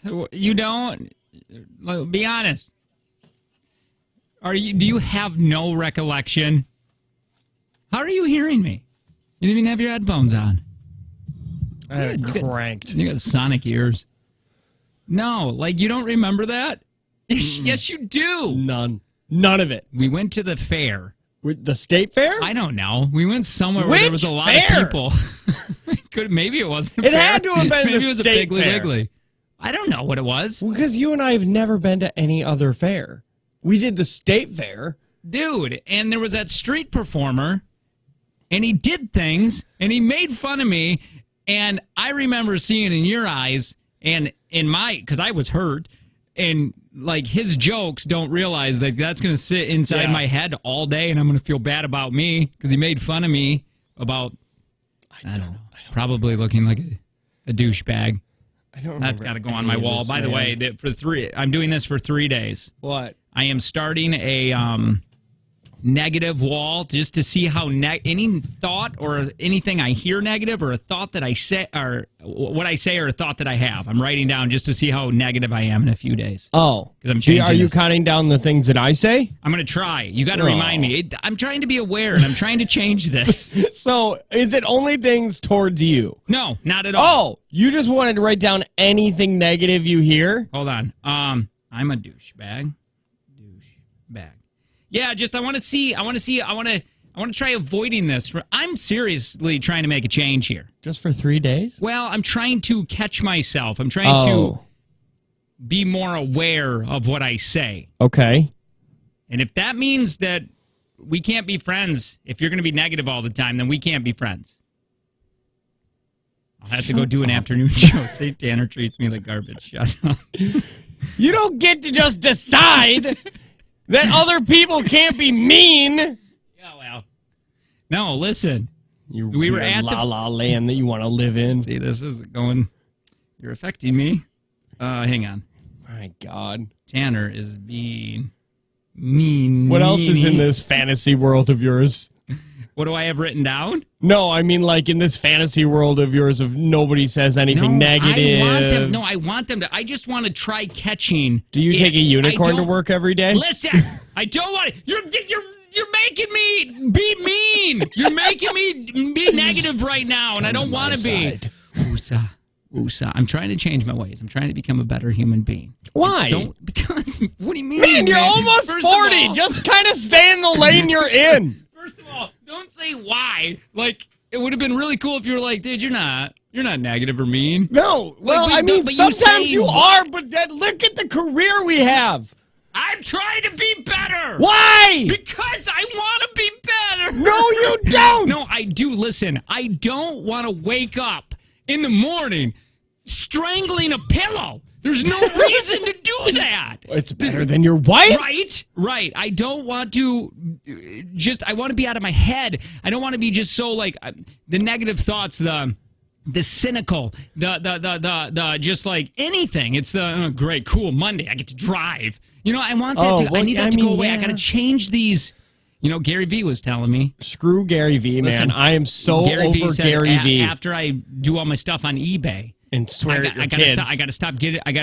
You don't? Be honest. Do you have no recollection? How are you hearing me? You didn't even have your headphones on. I had it cranked. You got sonic ears. No, you don't remember that? Yes, you do. None of it. We went to the fair. The state fair? I don't know. We went somewhere where there was a lot of people. Maybe it wasn't. It had to have been Maybe the it was state a Piggly fair. Wiggly. I don't know what it was. Well, because you and I have never been to any other fair. We did the state fair. Dude, and there was that street performer, and he did things, and he made fun of me, and I remember seeing in your eyes, and in my, because I was hurt, and his jokes don't realize that that's going to sit inside my head all day, and I'm going to feel bad about me, because he made fun of me about, I don't know, probably looking like a douchebag. I don't remember. That's got to go on my wall. By the way, I'm doing this for 3 days. What? I am starting a negative wall just to see how any thought or anything I hear negative or a thought that I say or what I say or a thought that I have. I'm writing down just to see how negative I am in a few days. Oh, because I'm changing. Are you this. Counting down the things that I say? I'm going to try. You got to remind me. I'm trying to be aware and I'm trying to change this. So, is it only things towards you? No, not at all. Oh, you just wanted to write down anything negative you hear? Hold on. I'm a douchebag. Yeah, just I want to try avoiding this. I'm seriously trying to make a change here. Just for 3 days? Well, I'm trying to catch myself. I'm trying to be more aware of what I say. Okay. And if that means that we can't be friends, if you're going to be negative all the time, then we can't be friends. I'll have to go do an afternoon show. Say Tanner treats me like garbage. Shut up. You don't get to just decide that other people can't be mean. Yeah, well. No, listen. We were at La La Land that you want to live in. See, this is going. You're affecting me. Hang on. My God. Tanner is being mean. What else is in this fantasy world of yours? What do I have written down? No, I mean in this fantasy world of yours of nobody says anything negative. I want them to. I just want to try catching. Do you take a unicorn to work every day? Listen, I don't want to. You're making me be mean. You're making me be negative right now, and I don't want to be. Woosah. I'm trying to change my ways. I'm trying to become a better human being. Why? Because, what do you mean? Man, you're almost 40. Just kind of stay in the lane you're in. First of all, don't say why. It would have been really cool if you were like, dude, you're not negative or mean. No. Well, sometimes you are, but then look at the career we have. I'm trying to be better. Why? Because I want to be better. No, you don't. No, I do. Listen, I don't want to wake up in the morning strangling a pillow. There's no reason to do that. It's better than your wife. Right. I don't want to I want to be out of my head. I don't want to be just so the negative thoughts, the cynical, the just anything. It's the great, cool Monday. I get to drive. I want that I need that to go away. I got to change these. Gary Vee was telling me. Screw Gary Vee, man. Listen, I am so over Gary Vee. After I do all my stuff on eBay. And swear at your kids. I got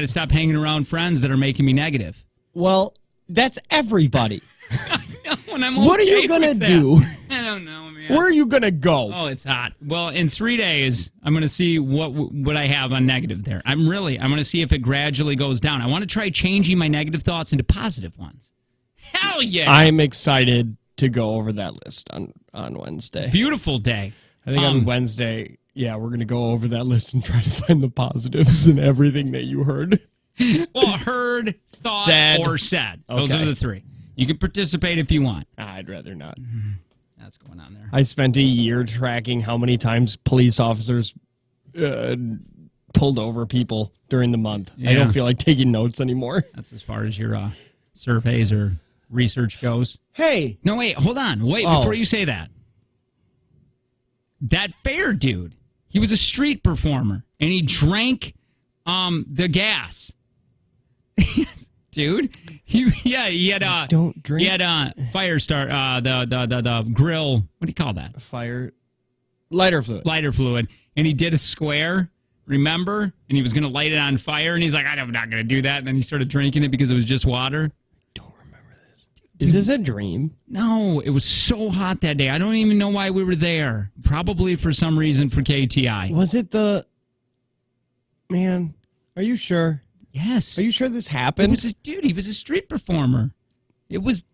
to stop hanging around friends that are making me negative. Well, that's everybody. I know, and I'm what are you gonna do? I don't know, man. Where are you gonna go? Oh, it's hot. Well, in 3 days, I'm gonna see what I have on negative there. I'm gonna see if it gradually goes down. I want to try changing my negative thoughts into positive ones. Hell yeah! I'm excited to go over that list on Wednesday. Beautiful day. I think on Wednesday. Yeah, we're going to go over that list and try to find the positives in everything that you heard. Well, heard, thought, or said. Those are the three. You can participate if you want. I'd rather not. That's going on there. I spent a year tracking how many times police officers pulled over people during the month. Yeah. I don't feel like taking notes anymore. That's as far as your surveys or research goes. Hey. No, wait. Hold on. Wait, before you say that. That fair dude. He was a street performer, and he drank the gas. Dude, he had don't drink. He had fire start the grill. What do you call that? Lighter fluid. Lighter fluid, and he did a square Remember? And he was going to light it on fire, and he's like, I'm not going to do that. And then he started drinking it because it was just water. Don't remember this. Is this a dream? No, it was so hot that day. I don't even know why we were there. Probably for some reason for KTI. Was it the... Man, are you sure? Yes. Are you sure this happened? It was a dude. He was a street performer. It was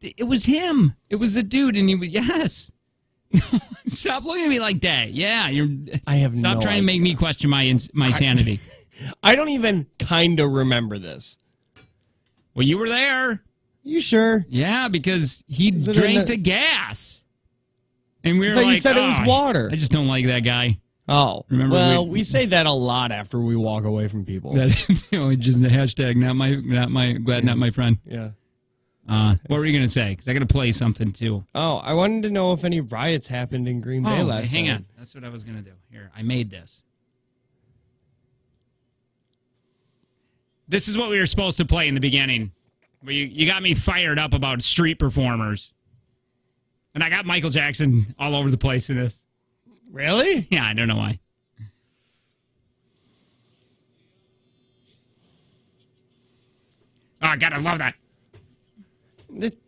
him. It was the dude, and he was... Yes. Stop looking at me like that. Yeah, I have Stop no trying idea. to make me question my sanity. I don't even kind of remember this. Well, you were there. You sure? Yeah, because he Is it drank in the- the gas. And we were I thought like, you said it was water. I just don't like that guy. Oh, Remember well, we- we say that a lot after we walk away from people. That just the hashtag not my friend. Yeah. What were you gonna say? Because I got to play something too. Oh, I wanted to know if any riots happened in Green Bay last hang night. on. That's what I was gonna do. Here, I made this. This is what we were supposed to play in the beginning. But you got me fired up about street performers, and I got Michael Jackson all over the place in this. Really? Yeah, I don't know why. Oh, God, I love that.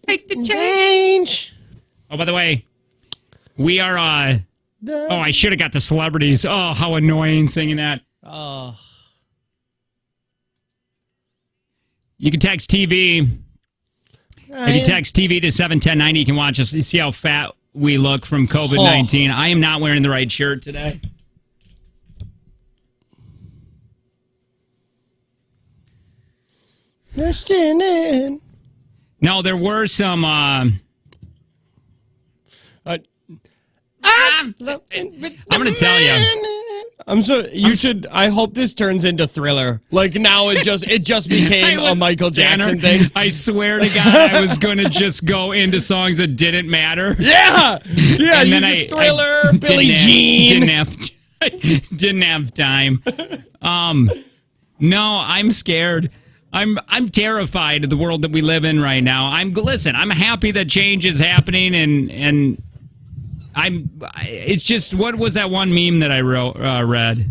Take the change. Oh, by the way, we are, I should have got the celebrities. Oh, how annoying singing that. Oh. You can text TV. If you text TV to 71090, you can watch us. You see how fat we look from COVID-19. I am not wearing the right shirt today. Listening. No, there were some. I'm going to tell you. I hope this turns into Thriller. Like now it just became a Michael Jackson Tanner, thing. I swear to God, I was going to just go into songs that didn't matter. Yeah. Yeah. And you then just Thriller, Billie Jean. Didn't have time. No, I'm scared. I'm terrified of the world that we live in right now. I'm happy that change is happening, and it's just, what was that one meme that I read?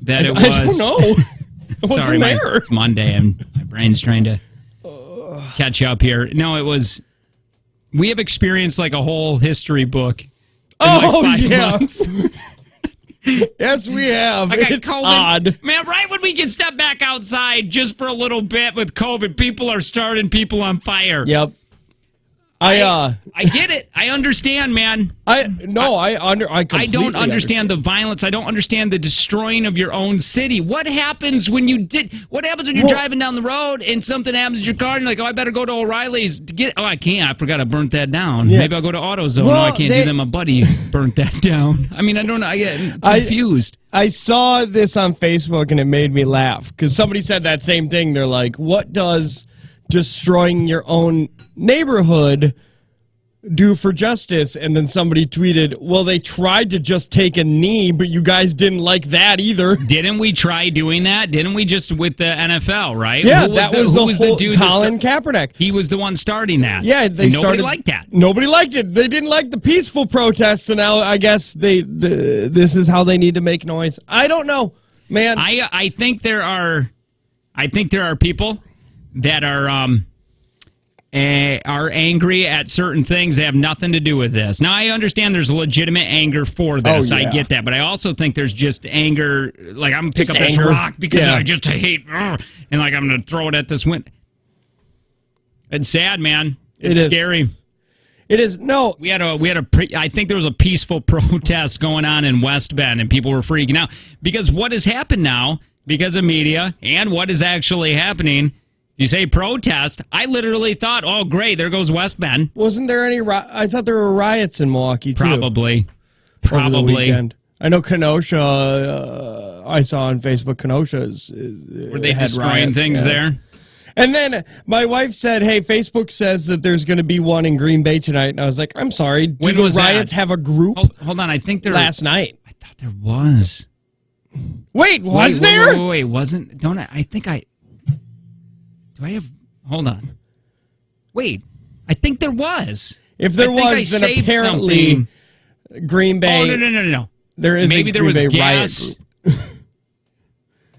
That it was. I don't know. Sorry, it's Monday, and my brain's trying to catch up here. No, it was. We have experienced like a whole history book in like 5 months. Yes, we have. I got it's COVID. odd. Man, right when we can step back outside just for a little bit with COVID, people are starting people on fire. Yep. I get it. I understand, man. I completely don't understand the violence. I don't understand the destroying of your own city. What happens when you're driving down the road and something happens to your car and you're like, I better go to O'Reilly's to get. I can't. I forgot I burnt that down. Yeah. Maybe I'll go to AutoZone. No, I can't do that. My buddy burnt that down. I mean, I don't know. I get confused. I saw this on Facebook and it made me laugh because somebody said that same thing. They're like, what does destroying your own neighborhood do for justice? And then somebody tweeted, well, they tried to just take a knee, but you guys didn't like that either. Didn't we try doing that? Didn't we just with the NFL, right? Yeah, who that was was the dude Colin Kaepernick. He was the one starting that. Yeah, nobody liked that. Nobody liked it. They didn't like the peaceful protests, and now I guess this is how they need to make noise. I don't know, man. I think there are people that are angry at certain things that have nothing to do with this. Now, I understand there's legitimate anger for this. Oh, yeah. I get that. But I also think there's just anger, like I'm going to pick up this anger. rock because Yeah. I just hate, and like I'm going to throw it at this window. It's sad, man. It's scary. It is. No. I think there was a peaceful protest going on in West Bend, and people were freaking out. Because what has happened now, because of media, and what is actually happening... You say protest. I literally thought, oh, great, there goes West Bend. Wasn't there any... I thought there were riots in Milwaukee, too. Probably. Over the weekend. I know Kenosha, I saw on Facebook, Kenosha were they destroying things there? And then my wife said, hey, Facebook says that there's going to be one in Green Bay tonight. And I was like, I'm sorry. Do the riots have a group? Hold on. I think there... Last night. I thought there was. Wait, was there? Wait, wasn't... Don't I think I... Do I have... Hold on. Wait. I think there was. If there was, then apparently Green Bay... Oh, no. There is Maybe a there Green was Bay gas. riot group.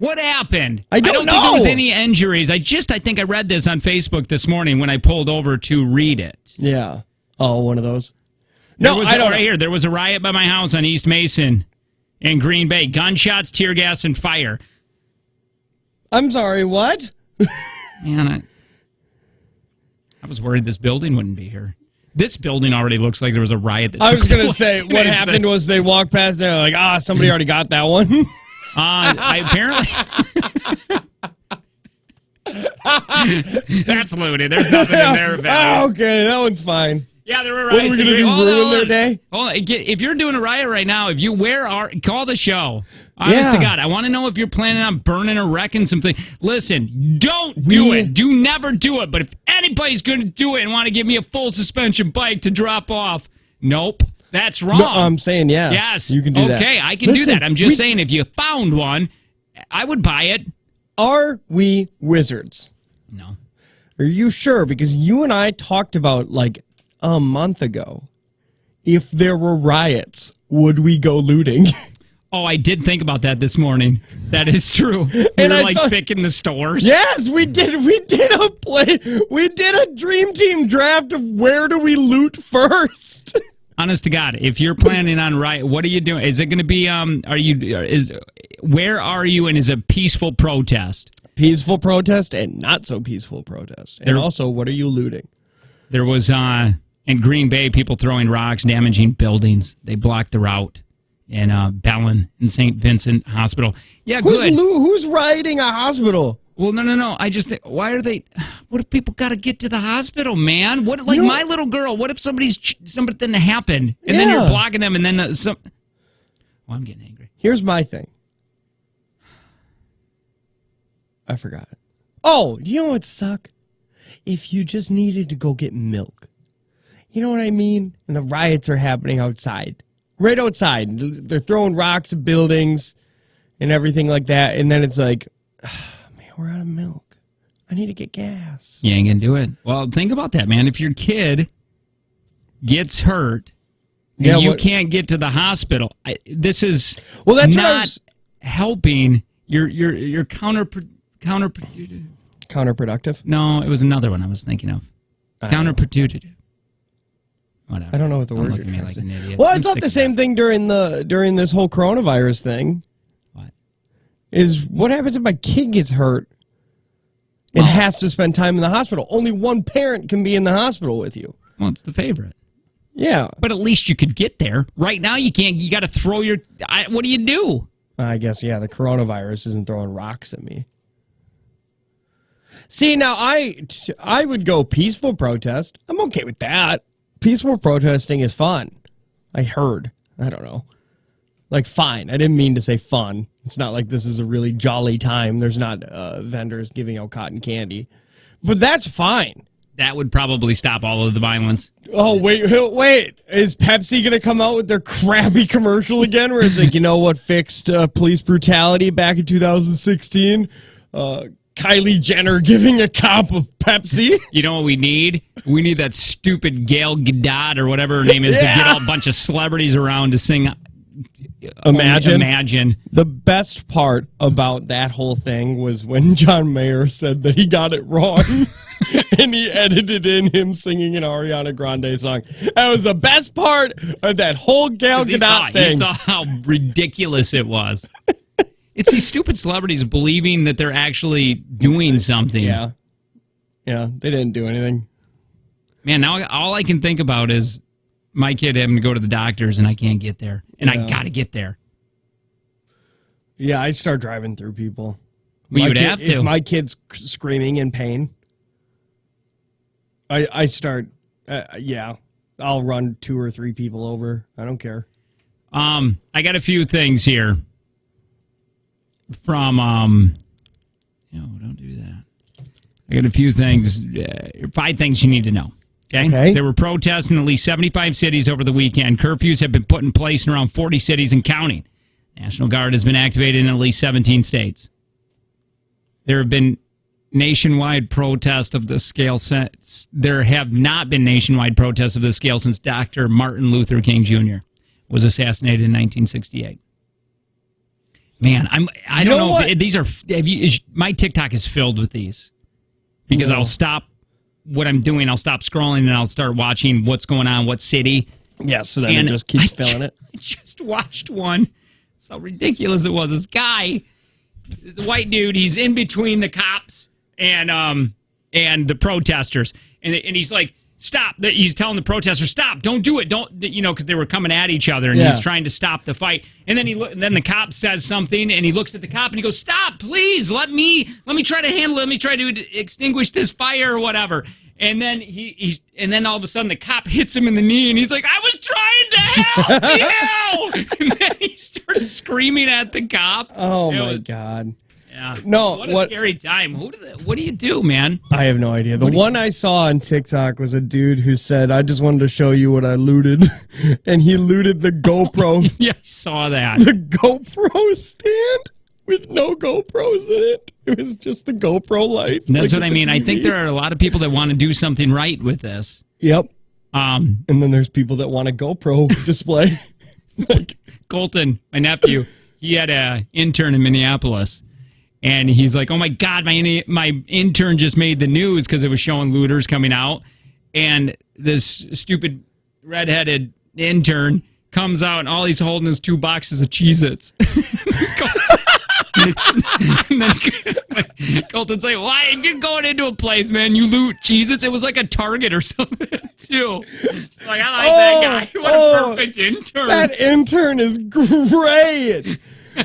What happened? I don't think there know. was any injuries. I think I read this on Facebook this morning when I pulled over to read it. Yeah. Oh, one of those. No, I don't right here. There was a riot by my house on East Mason in Green Bay. Gunshots, tear gas, and fire. I'm sorry, what? Man, I was worried this building wouldn't be here. This building already looks like there was a riot. I was going to say, what happened was they walked past there like, somebody already got that one. Apparently. That's looted. There's nothing in there. Oh, okay, that one's fine. Yeah, there were What riots. are we going to do, ruin their day? Hold on. If you're doing a riot right now, call the show. Honest to God, I want to know if you're planning on burning or wrecking something. Listen, don't do it. Do never do it. But if anybody's going to do it and want to give me a full suspension bike to drop off, nope, that's wrong. No, I'm saying, yeah. Yes. You can do that. Okay, I can do that. I'm just saying, if you found one, I would buy it. Are we wizards? No. Are you sure? Because you and I talked about, like, a month ago, if there were riots, would we go looting? Oh, I did think about that this morning. That is true. We were picking the stores. Yes, we did. We did a dream team draft of where do we loot first. Honest to God, if you're planning on riot, what are you doing? Is it going to be? Where are you? And is it peaceful protest? Peaceful protest and not so peaceful protest. And also, what are you looting? There was in Green Bay people throwing rocks, damaging buildings. They blocked the route. In Bellin and St. Vincent Hospital. Yeah, good. Who's rioting a hospital? Well, no. I just think, why are they? What if people got to get to the hospital, man? What, like my little girl? What if something happened and then you're blocking them and then Well, I'm getting angry. Here's my thing. I forgot it. Oh, you know what suck? If you just needed to go get milk, you know what I mean? And the riots are happening outside. Right outside. They're throwing rocks at buildings and everything like that. And then it's like, man, we're out of milk. I need to get gas. You ain't going to do it. Well, think about that, man. If your kid gets hurt and you can't get to the hospital, this is not helping. You're counterproductive. Counterproductive? No, it was another one I was thinking of. Counterproductive. Whatever. I don't know what the word you're trying to say. An idiot. Well, I thought the same thing during this whole coronavirus thing. What? Is what happens if my kid gets hurt and has to spend time in the hospital? Only one parent can be in the hospital with you. Well, it's the favorite. Yeah. But at least you could get there. Right now you can't. You got to throw your... what do you do? I guess, yeah, the coronavirus isn't throwing rocks at me. See, now I would go peaceful protest. I'm okay with that. Peaceful protesting is fun. I heard. I don't know. Like, fine. I didn't mean to say fun. It's not like this is a really jolly time. There's not vendors giving out cotton candy. But that's fine. That would probably stop all of the violence. Oh, wait. Is Pepsi going to come out with their crappy commercial again where it's like, you know what fixed police brutality back in 2016? Kylie Jenner giving a cop of Pepsi. You know what we need? We need that stupid Gail Gadot or whatever her name is to get a bunch of celebrities around to sing Imagine. The best part about that whole thing was when John Mayer said that he got it wrong and he edited in him singing an Ariana Grande song. That was the best part of that whole Gail Gadot thing. He saw how ridiculous it was. It's these stupid celebrities believing that they're actually doing something. Yeah. Yeah, they didn't do anything. Man, now all I can think about is my kid having to go to the doctors and I can't get there. And I got to get there. Yeah, I'd start driving through people. Well, you would have to. If my kid's screaming in pain, I start, I'll run 2 or 3 people over. I don't care. I got a few things here. From, don't do that. I got a few things, 5 things you need to know. Okay? There were protests in at least 75 cities over the weekend. Curfews have been put in place in around 40 cities and counting. National Guard has been activated in at least 17 states. There have been nationwide protests of the scale since... There have not been nationwide protests of the scale since Dr. Martin Luther King Jr. was assassinated in 1968. Man, I don't know if these are. My TikTok is filled with these because I'll stop what I'm doing. I'll stop scrolling and I'll start watching what's going on, what city. Yeah, so then it just keeps filling it. I just watched one. That's how ridiculous it was. This guy, this white dude, he's in between the cops and the protesters, and he's like, stop. He's telling the protesters, stop, don't do it, don't, because they were coming at each other, and he's trying to stop the fight. And then then the cop says something, and he looks at the cop, and he goes, stop, please, let me try to handle it, let me try to extinguish this fire or whatever. And then and then all of a sudden the cop hits him in the knee, and he's like, I was trying to help you! And then he starts screaming at the cop. Oh, my God. Yeah. No, what a scary time. What do you do, man? I have no idea. The one I saw on TikTok was a dude who said, I just wanted to show you what I looted. And he looted the GoPro. Yeah, I saw that. The GoPro stand with no GoPros in it. It was just the GoPro light. That's what I mean. I think there are a lot of people that want to do something right with this. Yep. And then there's people that want a GoPro display. Colton, my nephew, he had an intern in Minneapolis. And he's like, oh, my God, my intern just made the news because it was showing looters coming out. And this stupid redheaded intern comes out, and all he's holding is 2 boxes of Cheez-Its. And then Colton's like, why? If you're going into a place, man, you loot Cheez-Its. It was like a Target or something, too. Like, I like that guy. What a perfect intern. That intern is great.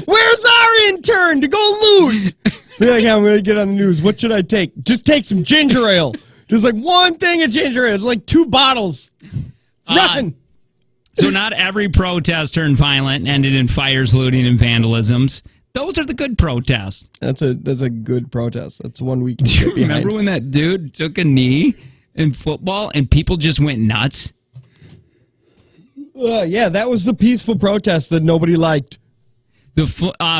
Where's our intern to go loot? Be like, I'm going to get on the news. What should I take? Just take some ginger ale. Just like one thing of ginger ale. It's like 2 bottles. Nothing. So not every protest turned violent and ended in fires, looting, and vandalisms. Those are the good protests. That's a good protest. That's one we can get behind. Remember when that dude took a knee in football and people just went nuts? Yeah, that was the peaceful protest that nobody liked. The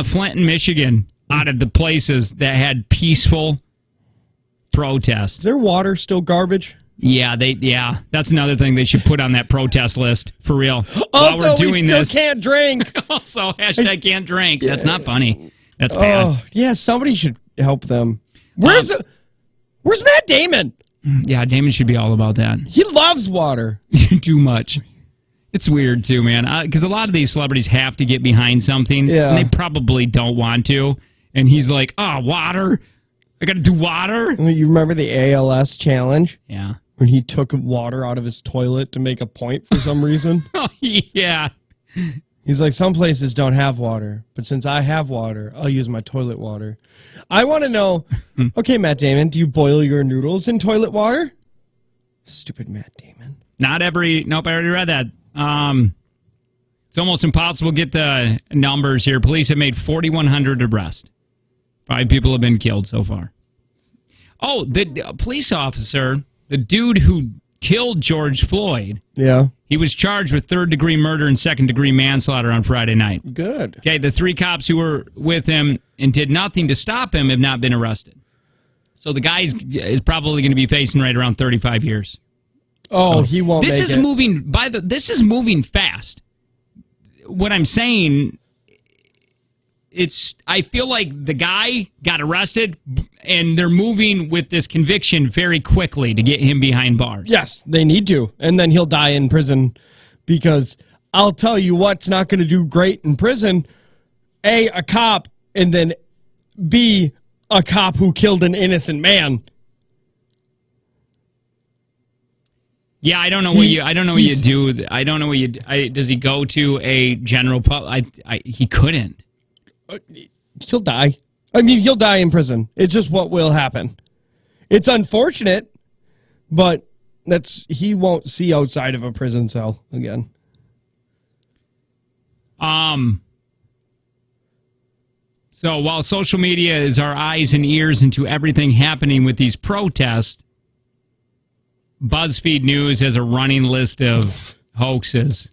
Flint, Michigan, out of the places that had peaceful protests. Is their water still garbage? Yeah, that's another thing they should put on that protest list for real. While we're doing we still this, can't drink. Also, hashtag can't drink. That's not funny. That's bad. Oh, yeah, somebody should help them. Where's Matt Damon? Yeah, Damon should be all about that. He loves water. Too much. It's weird, too, man, because a lot of these celebrities have to get behind something, and they probably don't want to. And he's like, water? I got to do water? You remember the ALS challenge? Yeah. When he took water out of his toilet to make a point for some reason? Oh, yeah. He's like, some places don't have water, but since I have water, I'll use my toilet water. I want to know, okay, Matt Damon, do you boil your noodles in toilet water? Stupid Matt Damon. Nope, I already read that. It's almost impossible to get the numbers here. Police have made 4,100 arrests. 5 people have been killed so far. Oh, the police officer, the dude who killed George Floyd. Yeah. He was charged with 3rd-degree murder and 2nd-degree manslaughter on Friday night. Good. Okay, the 3 cops who were with him and did nothing to stop him have not been arrested. So the guy is probably going to be facing right around 35 years. Oh, he won't this make is it. This is moving fast. What I'm saying, I feel like the guy got arrested and they're moving with this conviction very quickly to get him behind bars. Yes, they need to. And then he'll die in prison because I'll tell you what's not going to do great in prison. A cop, and then B, a cop who killed an innocent man. Yeah, I don't know what you do. I don't know what you. Does he go to a general pub? He couldn't. He'll die. I mean, he'll die in prison. It's just what will happen. It's unfortunate, but he won't see outside of a prison cell again. So while social media is our eyes and ears into everything happening with these protests, BuzzFeed News has a running list of hoaxes.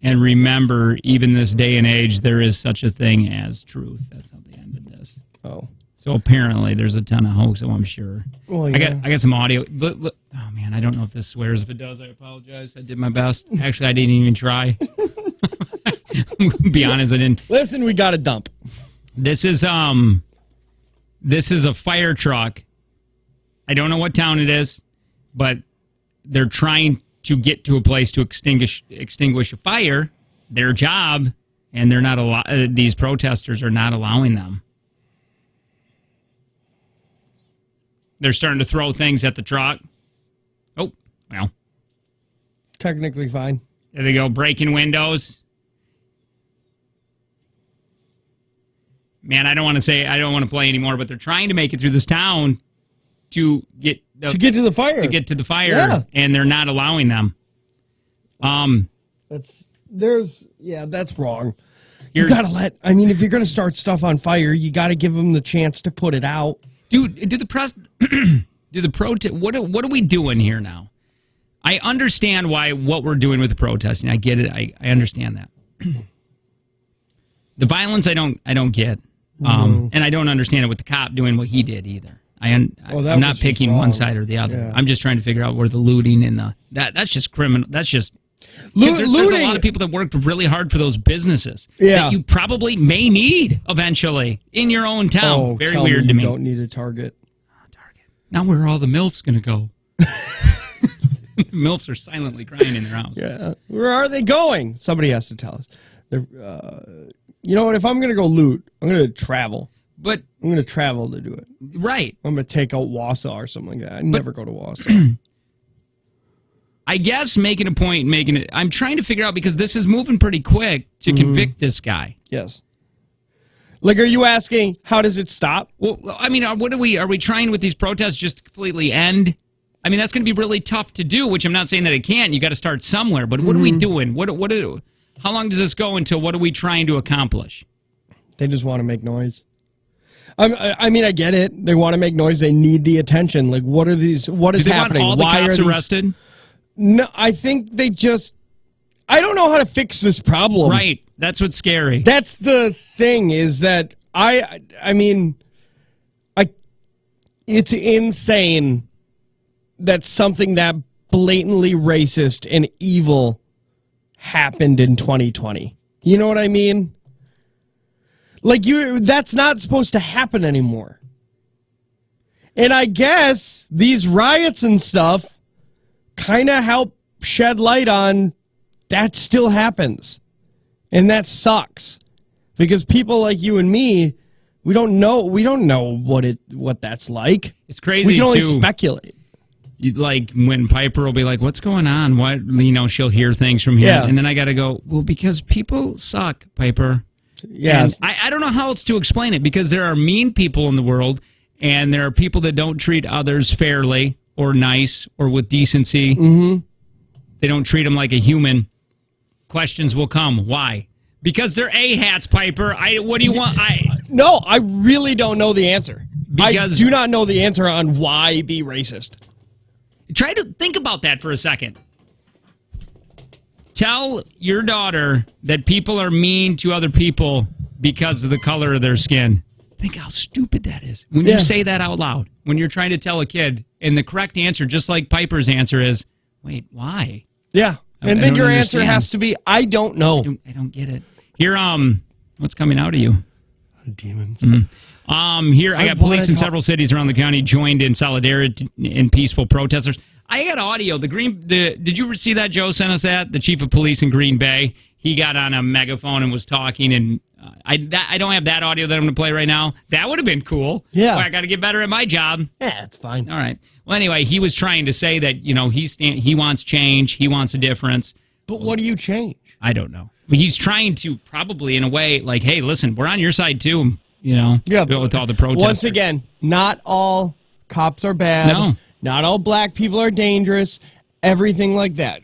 And remember, even this day and age, there is such a thing as truth. That's how they ended this. Oh. So apparently there's a ton of hoaxes, I'm sure. Well, yeah. I got some audio. Look, oh, man, I don't know if this swears. If it does, I apologize. I did my best. Actually, I didn't even try. Be honest, I didn't. Listen, we got a dump. This is a fire truck. I don't know what town it is, but they're trying to get to a place to extinguish a fire. Their job, and they're not these protesters are not allowing them. They're starting to throw things at the truck. Oh, well. Technically fine. There they go, breaking windows. Man, I don't want to play anymore, but they're trying to make it through this town to get to the fire. To get to the fire, and they're not allowing them. That's wrong. You gotta if you're gonna start stuff on fire, you gotta give them the chance to put it out. Dude, what are we doing here now? I understand what we're doing with the protesting. I get it. I understand that. The violence I don't get. And I don't understand it with the cop doing what he did either. I'm not picking one side or the other. Yeah. I'm just trying to figure out where the looting and that's just criminal. That's just there's a lot of people that worked really hard for those businesses that you probably may need eventually in your own town. Oh, very weird to me. You don't need a Target. Now where are all the MILFs going to go? The MILFs are silently crying in their house. Yeah, where are they going? Somebody has to tell us. You know what? If I'm going to go loot, I'm going to travel. But I'm going to travel to do it. Right. I'm going to take out Wausau or something like that. I never go to Wausau. I guess I'm trying to figure out, because this is moving pretty quick to convict this guy. Yes. Like, are you asking, how does it stop? Well, I mean, are we trying with these protests just to completely end? I mean, that's going to be really tough to do, which I'm not saying that it can't. You got to start somewhere. But what are we doing? How long does this go until what are we trying to accomplish? They just want to make noise. I mean, I get it. They want to make noise. They need the attention. Like, what is happening? Want all the cops arrested? No, I think they just... I don't know how to fix this problem. Right. That's what's scary. That's the thing, is that I mean, it's insane that something that blatantly racist and evil happened in 2020. You know what I mean? Like, that's not supposed to happen anymore. And I guess these riots and stuff kind of help shed light on that still happens. And that sucks. Because people like you and me, we don't know what that's like. It's crazy. We can only speculate. Like when Piper will be like, "What's going on?" What, she'll hear things from here, and then I got to go, "Well, because people suck, Piper." Yes. I don't know how else to explain it, because there are mean people in the world, and there are people that don't treat others fairly or nice or with decency. Mm-hmm. They don't treat them like a human. Questions will come. Why? Because they're A-hats, Piper. What do you want? No, I really don't know the answer. Because I do not know the answer on why be racist. Try to think about that for a second. Tell your daughter that people are mean to other people because of the color of their skin. Think how stupid that is. When you say that out loud, when you're trying to tell a kid, and the correct answer, just like Piper's answer, is, wait, why? Yeah. And then your answer has to be, I don't know. I don't get it. Here, what's coming out of you? Demons. Mm-hmm. Here, I got police in several cities around the county joined in solidarity in peaceful protesters. I got audio. Did you see that? Joe sent us that. The chief of police in Green Bay, he got on a megaphone and was talking. And I don't have that audio that I'm going to play right now. That would have been cool. Yeah, I got to get better at my job. Yeah, it's fine. All right. Well, anyway, he was trying to say that he wants change. He wants a difference. But what do you change? I don't know. He's trying to probably in a way like, hey, listen, we're on your side too. Yeah, with all the protesters. Once again, not all cops are bad. No. Not all black people are dangerous. Everything like that.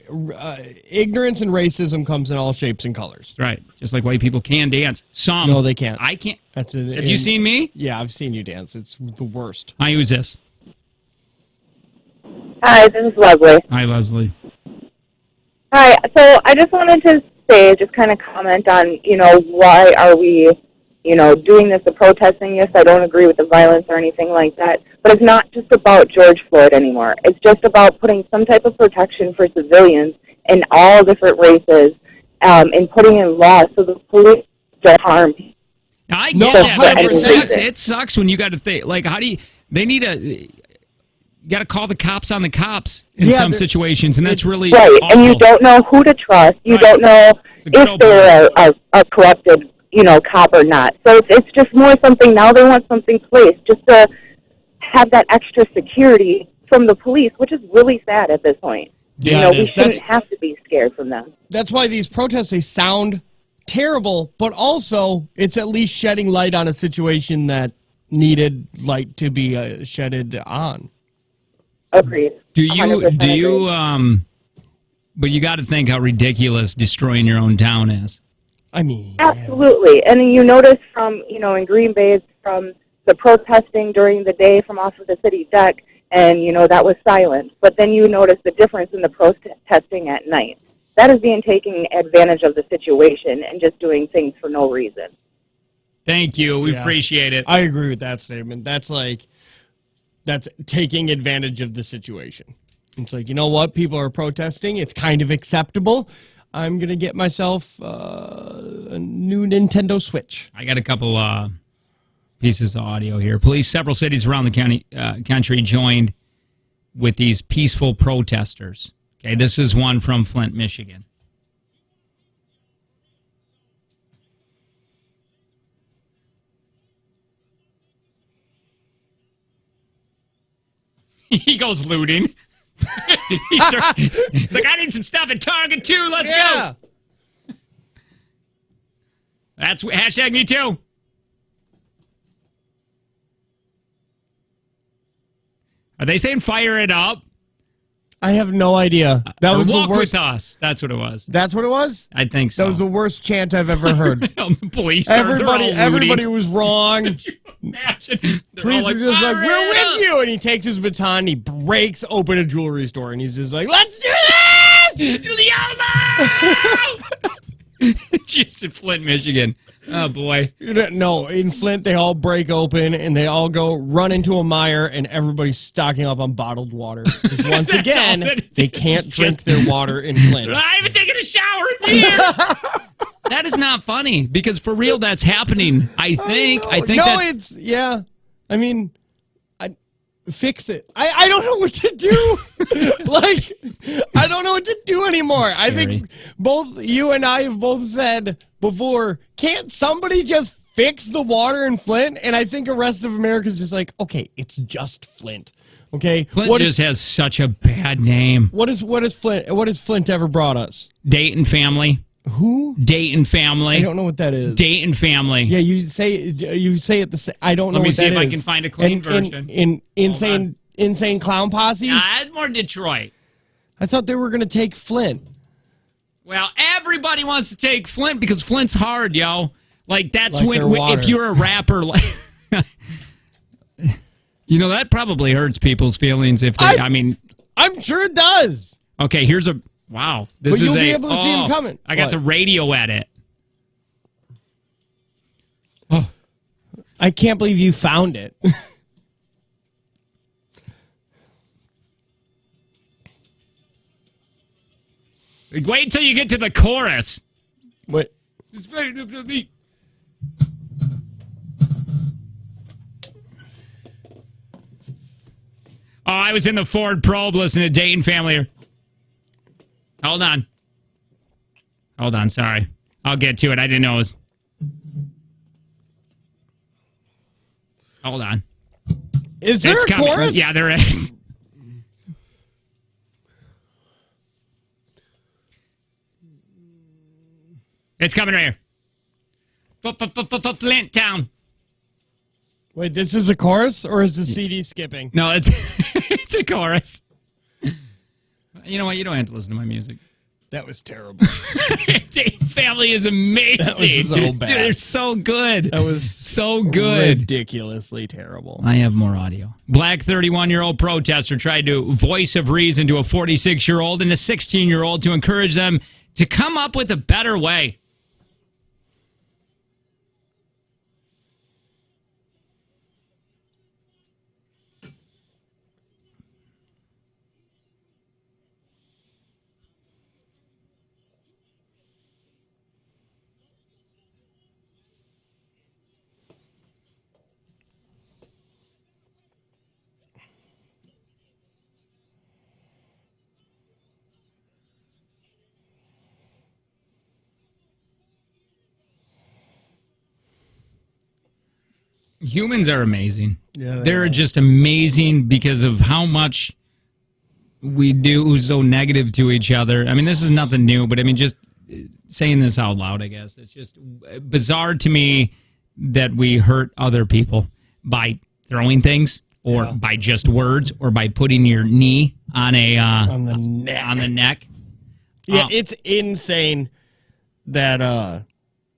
Ignorance and racism comes in all shapes and colors. That's right. Just like white people can dance. Some. No, they can't. I can't. Have you seen me? Yeah, I've seen you dance. It's the worst. Hi, who's this? Hi, this is Leslie. Hi, Leslie. Hi. So I just wanted to say, just kind of comment on, why are we, doing this, the protesting. Yes, I don't agree with the violence or anything like that, but it's not just about George Floyd anymore. It's just about putting some type of protection for civilians in all different races in putting in laws so the police don't harm people. Now, I No, get that, but it 100%. sucks. It sucks when you got to think, like, how do you, they need you got to call the cops on the cops in Yeah, some situations, and that's really Right, awful. and you don't know who to trust. You Right. don't know It's a good if old they're a corrupted, cop or not. So it's just more something, now they want something placed just to have that extra security from the police, which is really sad at this point. Yeah, it We is. shouldn't have to be scared from them. That's why these protests, they sound terrible, but also it's at least shedding light on a situation that needed light to be shedded on. Agreed. Do you 100% agree. but you got to think how ridiculous destroying your own town is. I mean, Absolutely. And you notice from, in Green Bay, from the protesting during the day from off of the city deck, and, that was silent. But then you notice the difference in the protesting at night. That is being taking advantage of the situation and just doing things for no reason. Thank you. We Yeah. appreciate it. I agree with that statement. That's taking advantage of the situation. It's like, you know what? People are protesting. It's kind of acceptable. I'm going to get myself a new Nintendo Switch. I got a couple pieces of audio here. Police, several cities around the country joined with these peaceful protesters. Okay, this is one from Flint, Michigan. He goes looting. He's like, I need some stuff at Target too. Let's go. That's hashtag me too. Are they saying fire it up? I have no idea. That Or was the walk worst. with us. That's what it was. That's what it was? I think so. That was the worst chant I've ever heard. The police are they're all looting. Everybody was wrong. Imagine. They're Police all were just like, "Fire we're it with up!" you. And he takes his baton and he breaks open a jewelry store. And he's just like, let's do this! YOLO! Just in Flint, Michigan. Oh, boy. No, in Flint, they all break open and they all go run into a mire and everybody's stocking up on bottled water. 'Cause once again, all that they is. can't It's drink just- their water in Flint. I haven't taken a shower in years. That is not funny because for real, that's happening. I think no, that's. yeah. I mean, fix it. I don't know what to do. I don't know what to do anymore. That's I scary. think both you and I have both said before, can't somebody just fix the water in Flint? And I think the rest of America's just like, okay, it's just Flint. Okay, Flint just has such a bad name. what has Flint ever brought us? Dayton family. Who? Dayton family. I don't know what that is. Dayton family. Yeah, you say it the same. I don't know. Let me what see that if I is. can find a clean version. In insane clown posse. It's more Detroit. I thought they were gonna take Flint. Well, everybody wants to take Flint because Flint's hard, yo. Like that's Like their water. if you're a rapper, like that probably hurts people's feelings if they. I'm sure it does. Okay, here's a wow. This But is you'll be able to see them coming. I got What? the radio edit. Oh, I can't believe you found it. wait until you get to the chorus. What? It's very good for me. Oh, I was in the Ford Probe listening to Dayton Family. Hold on, sorry. I'll get to it. I didn't know it was... Hold on. Is there It's a coming. chorus? Yeah, there is. It's coming right here. Flint Town. Wait, this is a chorus or is the CD skipping? No, it's it's a chorus. You know what? You don't have to listen to my music. That was terrible. Dayton Family is amazing. That was so bad. Dude, they're so good. That was so good. Ridiculously terrible. I have more audio. Black 31-year-old protester tried to voice of reason to a 46-year-old and a 16-year-old to encourage them to come up with a better way. Humans are amazing. Yeah, They're just amazing because of how much we do so negative to each other. I mean, this is nothing new, but I mean, just saying this out loud, I guess. It's just bizarre to me that we hurt other people by throwing things or by just words or by putting your knee on a on the neck. On the neck. Yeah, it's insane that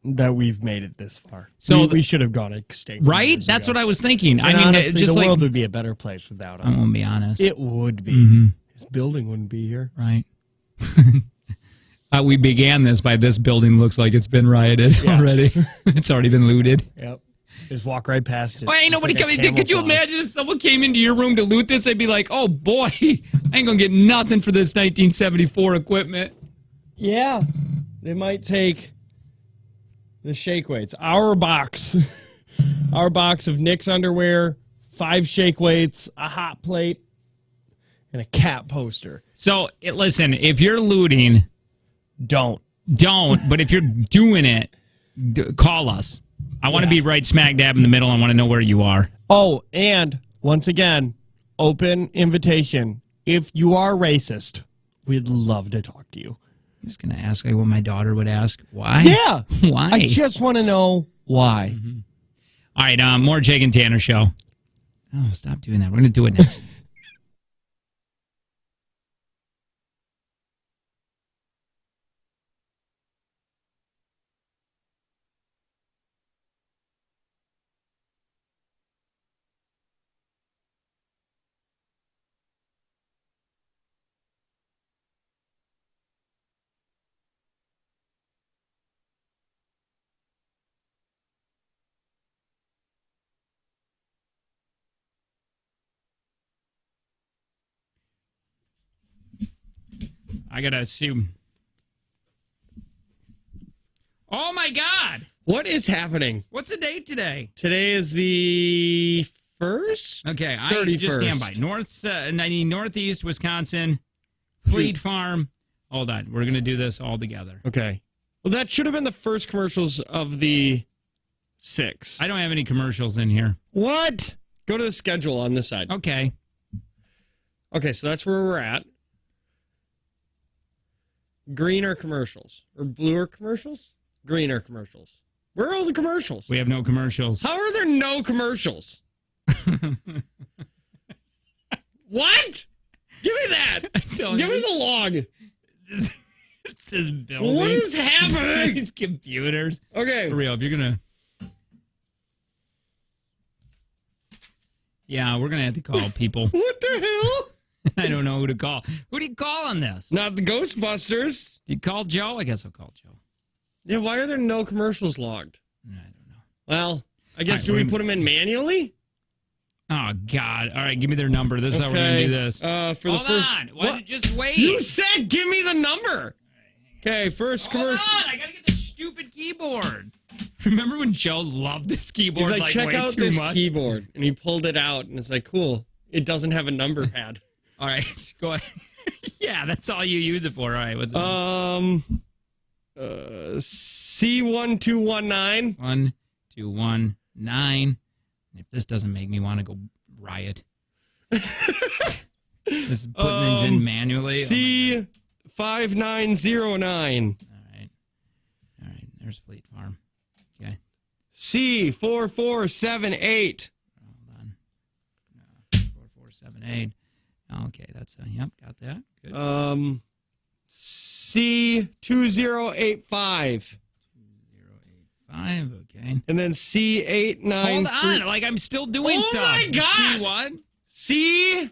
that we've made it this far. So we should have gone extinct. Right? That's what I was thinking. And I mean, honestly, just the like, world would be a better place without us. I'm going to be honest. It would be. This building wouldn't be here. Right. We began this by this building looks like it's been rioted already. It's already been looted. Yep. Just walk right past it. Well, ain't nobody coming. Could you imagine if someone came into your room to loot this? I'd be like, oh boy, I ain't going to get nothing for this 1974 equipment. Yeah. They might take the shake weights. Our box. Our box of Nick's underwear, 5 shake weights, a hot plate, and a cat poster. So, listen, if you're looting, don't. But if you're doing it, call us. I want to be right smack dab in the middle. I want to know where you are. Oh, and once again, open invitation. If you are racist, we'd love to talk to you. I'm just going to ask like what my daughter would ask. Why? Yeah. Why? I just want to know why. All right, more Jake and Tanner show. Oh, stop doing that. We're going to do it next. I got to assume. Oh, my God. What is happening? What's the date today? Today is the 1st? Okay, I 31st. just stand by. Northeast Wisconsin, Fleet Farm. Hold on. We're going to do this all together. Okay. Well, that should have been the first commercials of the 6. I don't have any commercials in here. What? Go to the schedule on this side. Okay. Okay, so that's where we're at. Green are commercials. Or blue are commercials? Green are commercials. Where are all the commercials? We have no commercials. How are there no commercials? What? Give me that. Give me the log. This is building. What is happening? These computers. Okay. For real, if you're going to... Yeah, we're going to have to call people. What the hell? I don't know who to call. Who do you call on this? Not the Ghostbusters. Do you call Joe? I guess I'll call Joe. Yeah, why are there no commercials logged? I don't know. Well, I guess do we put them in manually? Oh, God. All right, give me their number. This is how we're going to do this. For the first... Hold on. Why don't you just wait? You said give me the number. Okay, first commercial. Hold on. I got to get the stupid keyboard. Remember when Joe loved this keyboard? He's like, check way out too this much? keyboard. And he pulled it out, and it's like, cool. It doesn't have a number pad. All right, go ahead. Yeah, that's all you use it for. All right, what's it? C1219. 1219. If this doesn't make me want to go riot. This is putting these in manually. C5909. All right. There's Fleet Farm. Okay. C4478. Hold on. 4478. Okay, that's yep, got that. Good. C2085. 2085. Okay. And then C893. Hold on, like I'm still doing stuff. Oh my God! C what?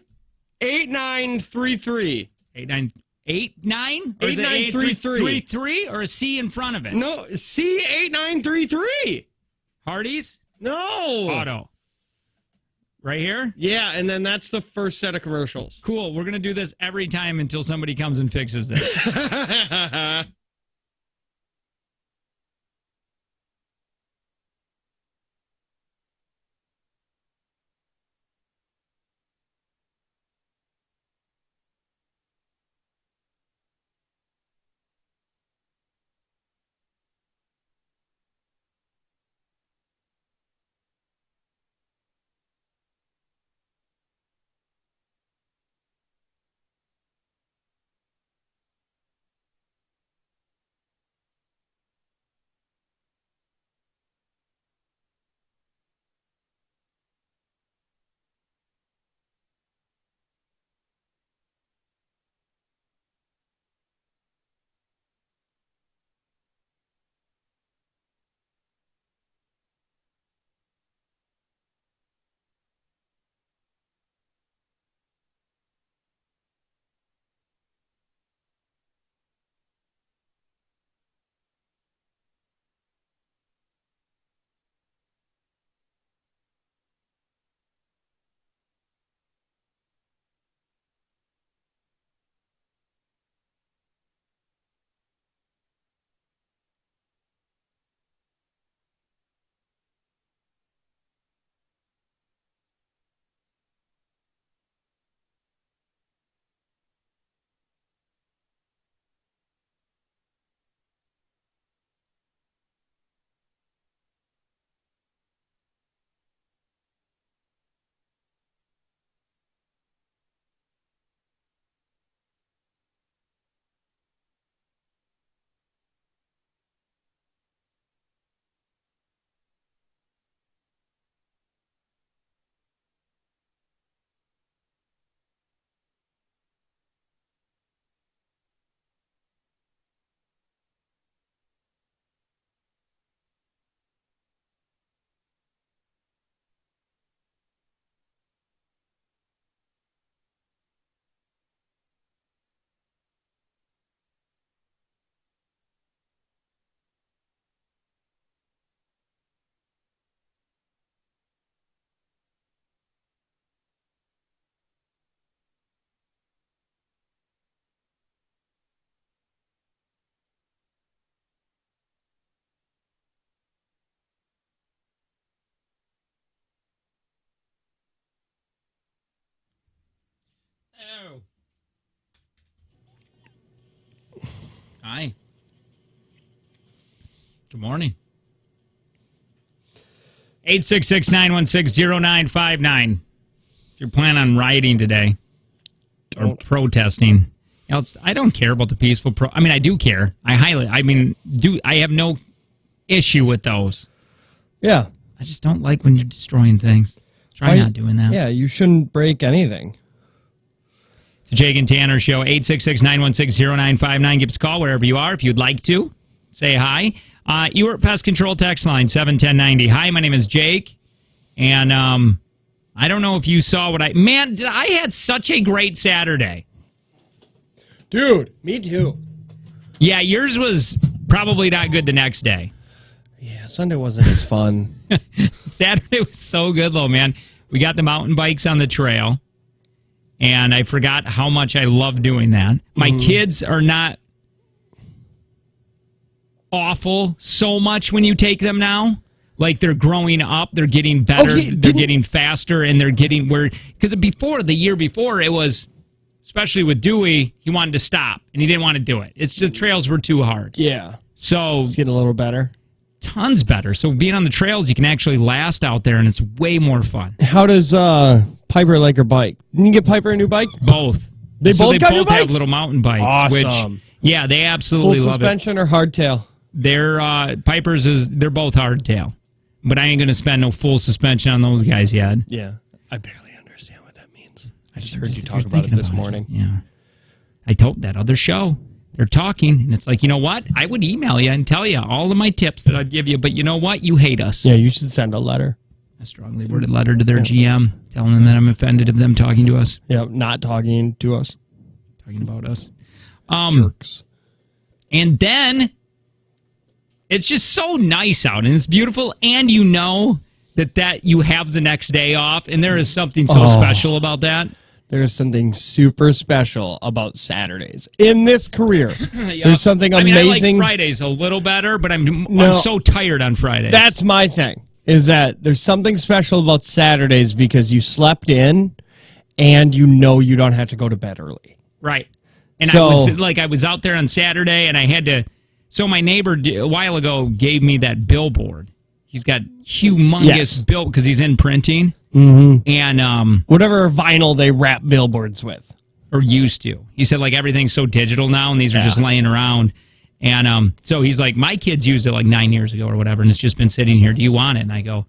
C8933. 8989 or is it 8933 33 or a C in front of it? No, C8933. Hardee's? No. Auto. Right here? Yeah, and then that's the first set of commercials. Cool. We're going to do this every time until somebody comes and fixes this. Oh. Hi. Good morning. 866-916-0959. If you're planning on rioting today or protesting, I don't care about the peaceful I mean, I do care. I have no issue with those. Yeah. I just don't like when you're destroying things. Try not doing that. Yeah, you shouldn't break anything. It's a Jake and Tanner show. 866-916-0959. Give us a call wherever you are if you'd like to. Say hi. You were at Pest Control text line 71090. Hi, my name is Jake. And I don't know if you saw what I had such a great Saturday. Dude, me too. Yeah, yours was probably not good the next day. Yeah, Sunday wasn't as fun. Saturday was so good, though, man. We got the mountain bikes on the trail, and I forgot how much I love doing that. My kids are not awful so much when you take them now. Like, they're growing up, they're getting better, they're getting faster, and they're getting where... Because the year before, it was... Especially with Dewey, he wanted to stop, and he didn't want to do it. It's the trails were too hard. Yeah. So it's getting a little better. Tons better. So being on the trails, you can actually last out there, and it's way more fun. How does Piper like her bike? Didn't you get Piper a new bike? Both. They both have little mountain bikes. Awesome. Which, they absolutely full love it. Suspension or hardtail? They're they're both hardtail, but I ain't gonna spend no full suspension on those guys yet. Yeah, I barely understand what that means. I just heard you talk about it this morning. Yeah, I told that other show. They're talking, and it's like, you know what? I would email you and tell you all of my tips that I'd give you, but you know what? You hate us. Yeah, you should send a letter. A strongly worded letter to their GM, telling them that I'm offended of them talking to us. Yeah, not talking to us. Talking about us. Jerks. And then it's just so nice out, and it's beautiful, and you know that you have the next day off, and there is something so special about that. There's something super special about Saturdays in this career. There's something amazing. I like Fridays a little better, but I'm so tired on Fridays. That's my thing, is that there's something special about Saturdays because you slept in and you know you don't have to go to bed early. Right. And I was out there on Saturday, and I had to... So my neighbor a while ago gave me that billboard. He's got humongous bill because he's in printing. Mm-hmm. And whatever vinyl they wrap billboards with. Or used to. He said, like, everything's so digital now, and these are just laying around. And so he's like, my kids used it like 9 years ago or whatever, and it's just been sitting here. Do you want it? And I go,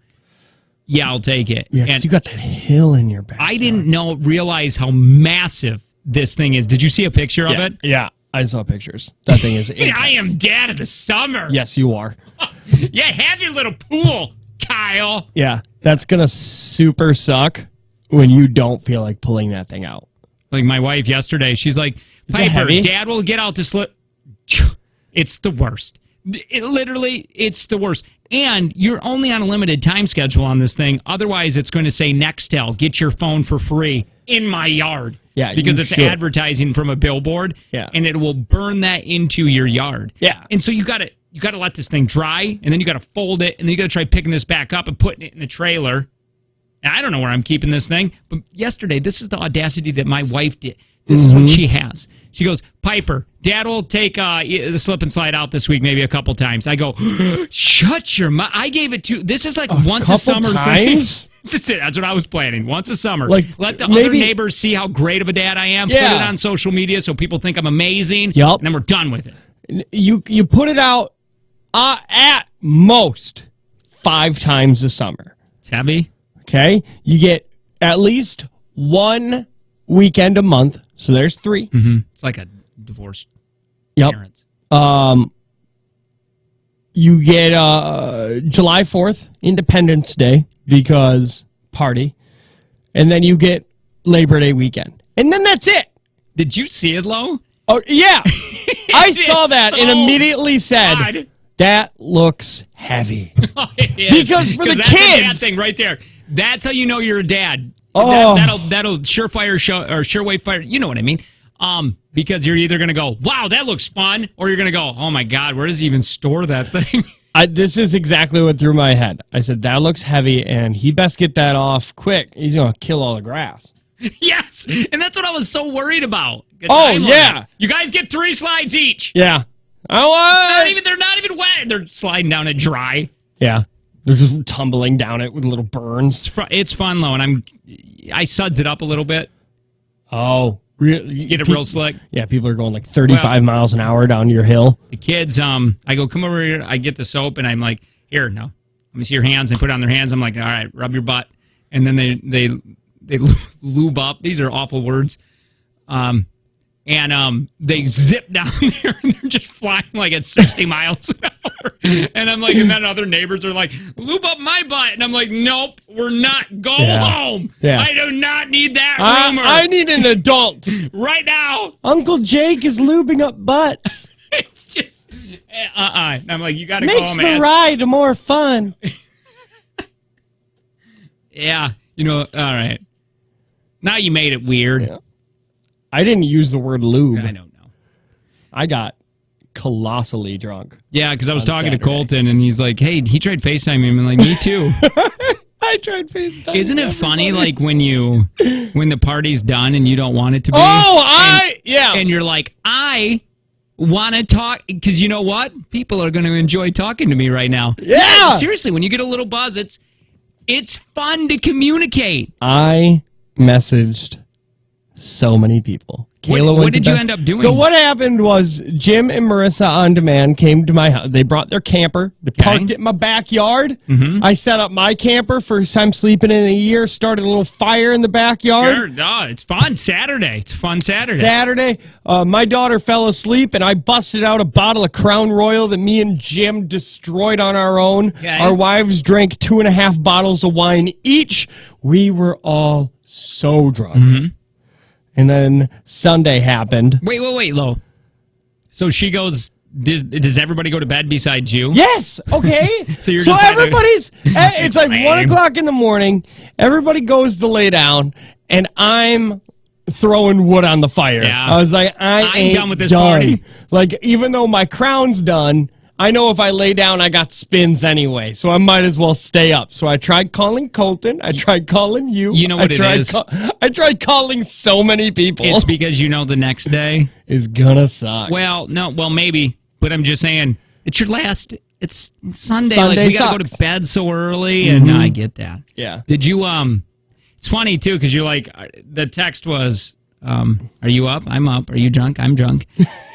yeah, I'll take it. Yeah, and you got that hill in your back. I didn't realize how massive this thing is. Did you see a picture of it? Yeah, I saw pictures. That thing is I am dad of the summer. Yes, you are. Yeah, have your little pool, Kyle. Yeah, that's going to super suck when you don't feel like pulling that thing out. Like my wife yesterday, she's like, Piper, Dad will get out to slip. It's the worst. It's the worst. And you're only on a limited time schedule on this thing. Otherwise, it's going to say Nextel, get your phone for free in my yard. Yeah, because it's advertising from a billboard. Yeah. And it will burn that into your yard. Yeah. And so you got to let this thing dry, and then you got to fold it, and then you got to try picking this back up and putting it in the trailer. And I don't know where I'm keeping this thing, but yesterday, this is the audacity that my wife did. This is what she has. She goes, Piper, Dad will take the slip and slide out this week, maybe a couple times. I go, shut your mouth. I gave it to, this is like once a summer times? That's it. That's what I was planning. Once a summer. Like, let the other neighbors see how great of a dad I am. Yeah. Put it on social media so people think I'm amazing. Yup. And then we're done with it. You put it out at most 5 times a summer. It's heavy. Okay? You get at least one weekend a month. So there's 3. Mm-hmm. It's like a divorced parents. You get July 4th, Independence Day, because party. And then you get Labor Day weekend. And then that's it. Did you see it, Lo? Oh, yeah. I saw that and immediately said, that looks heavy. Because for the that's kids. A dad thing right there. That's how you know you're a dad. Oh. That'll surefire show or surewave fire. You know what I mean? Because you're either going to go, wow, that looks fun, or you're going to go, oh my God, where does he even store that thing? This is exactly what threw my head. I said, that looks heavy, and he best get that off quick. He's going to kill all the grass. Yes, and that's what I was so worried about. The Oh, time yeah. limit. You guys get 3 slides each. Yeah. Oh, They're not even wet. They're sliding down it dry. yeah. They're just tumbling down it with little burns. It's fun though, and I suds it up a little bit Oh, really? to get it real slick. Yeah, people are going like 35 miles an hour down your hill. The kids, I go, come over here. I get the soap, and I'm like, here, no, let me see your hands. They put it on their hands. I'm like, all right, rub your butt, and then they lube up. These are awful words. And they zip down there, and they're just flying like at 60 miles an hour. And I'm like, and then other neighbors are like, lube up my butt. And I'm like, nope, we're not. Go home. Yeah. I do not need that rumor. I need an adult. Right now. Uncle Jake is lubing up butts. It's just, I'm like, you got to go home. Makes the ride more fun. Yeah. All right. Now you made it weird. Yeah. I didn't use the word lube. I don't know. I got colossally drunk. Yeah, because I was talking to Colton, and he's like, hey, he tried FaceTiming him. I'm like, me too. I tried FaceTime. Isn't it funny, like, when the party's done and you don't want it to be? Yeah. And you're like, I want to talk, because you know what? People are going to enjoy talking to me right now. Yeah. Seriously, when you get a little buzz, it's fun to communicate. I messaged so many people. Kayla What did you end up doing? So what happened was Jim and Marissa on demand came to my house. They brought their camper. They parked it in my backyard. Mm-hmm. I set up my camper. First time sleeping in a year. Started a little fire in the backyard. Sure. Oh, it's fun. Saturday. It's fun Saturday. My daughter fell asleep, and I busted out a bottle of Crown Royal that me and Jim destroyed on our own. Okay. Our wives drank 2.5 bottles of wine each. We were all so drunk. Mm-hmm. And then Sunday happened. Wait, Lo. So she goes, does everybody go to bed besides you? Yes. Okay. So everybody's, it's like 1 o'clock in the morning. Everybody goes to lay down, and I'm throwing wood on the fire. Yeah. I was like, I'm done with this party. Like, even though my crown's done, I know if I lay down, I got spins anyway, so I might as well stay up. So I tried calling Colton. I tried calling you. You know what it is? I tried calling so many people. It's because you know the next day is gonna suck. Well, no, maybe, but I'm just saying it's your last. It's Sunday. Sunday like we gotta go to bed so early, and I get that. Yeah. Did you? It's funny too because you're like the text was. Are you up? I'm up. Are you drunk? I'm drunk.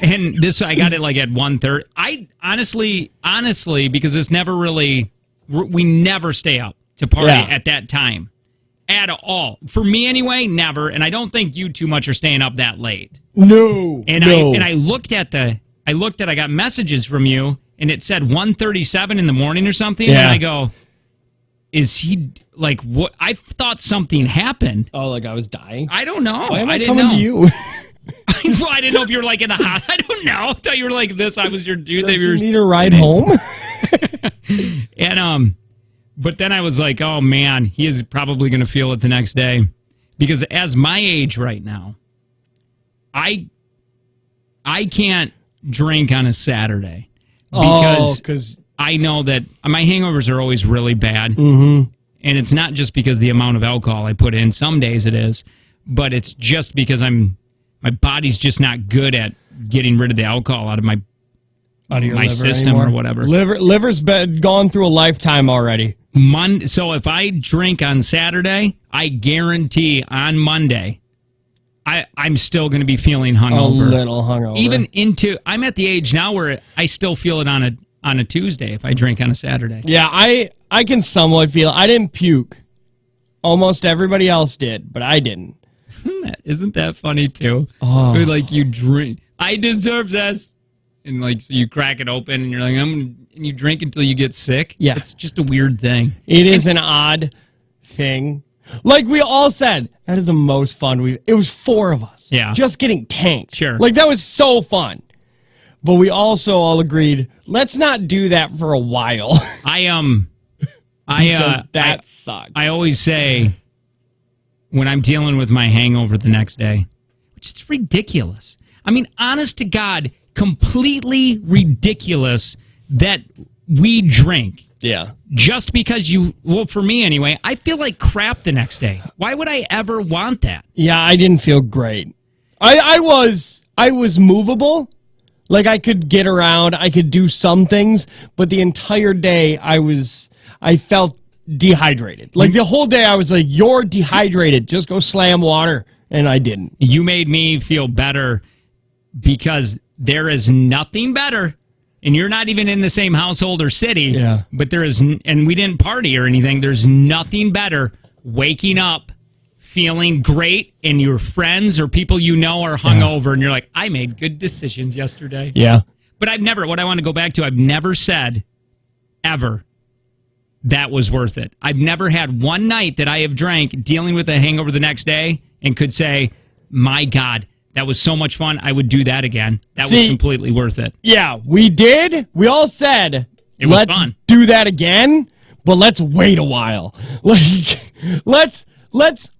And this, I got it like at 1:30. I honestly, because it's never really, we never stay up to party at that time at all. For me anyway, never. And I don't think you too much are staying up that late. No. I looked at I got messages from you and it said 1:37 in the morning or something. Yeah. And I go, is he like what? I thought something happened. Oh, like I was dying? I don't know. Why am I didn't coming know. to you? Well, I didn't know if you were like in the house. I don't know. I thought you were like this. I was your dude. Does you need a ride home? And but then I was like, oh man, he is probably going to feel it the next day, because as my age right now, I can't drink on a Saturday because I know that my hangovers are always really bad. Mm-hmm. And it's not just because the amount of alcohol I put in. Some days it is, but it's just because my body's just not good at getting rid of the alcohol out of my system anymore. Or whatever. Liver's been gone through a lifetime already. So if I drink on Saturday, I guarantee on Monday, I'm still going to be feeling hungover. A little hungover. I'm at the age now where I still feel it on a Tuesday if I drink on a Saturday. Yeah, I can somewhat feel it. I didn't puke. Almost everybody else did, but I didn't. Isn't that funny too? Oh. Like you drink, I deserve this, and like so you crack it open and you're like, and you drink until you get sick. Yeah, it's just a weird thing. It is an odd thing. Like we all said, that is the most fun it was 4 of us. Yeah, just getting tanked. Sure, like that was so fun. But we also all agreed, let's not do that for a while. That sucked. I always say when I'm dealing with my hangover the next day, which is ridiculous. I mean, honest to God, completely ridiculous that we drink Yeah. just because for me anyway, I feel like crap the next day. Why would I ever want that? Yeah, I didn't feel great. I was movable. Like, I could get around, I could do some things, but the entire day I felt dehydrated. Like, the whole day I was like, you're dehydrated. Just go slam water. And I didn't. You made me feel better because there is nothing better. And you're not even in the same household or city. Yeah. But there is, and we didn't party or anything. There's nothing better waking up feeling great and your friends or people you know are hungover and you're like, I made good decisions yesterday. Yeah. But what I want to go back to, I've never said ever that was worth it. I've never had one night that I have drank dealing with a hangover the next day and could say, my God, that was so much fun. I would do that again. That was completely worth it. Yeah, we did. We all said, it was fun. Do that again, but let's wait a while. Like, let's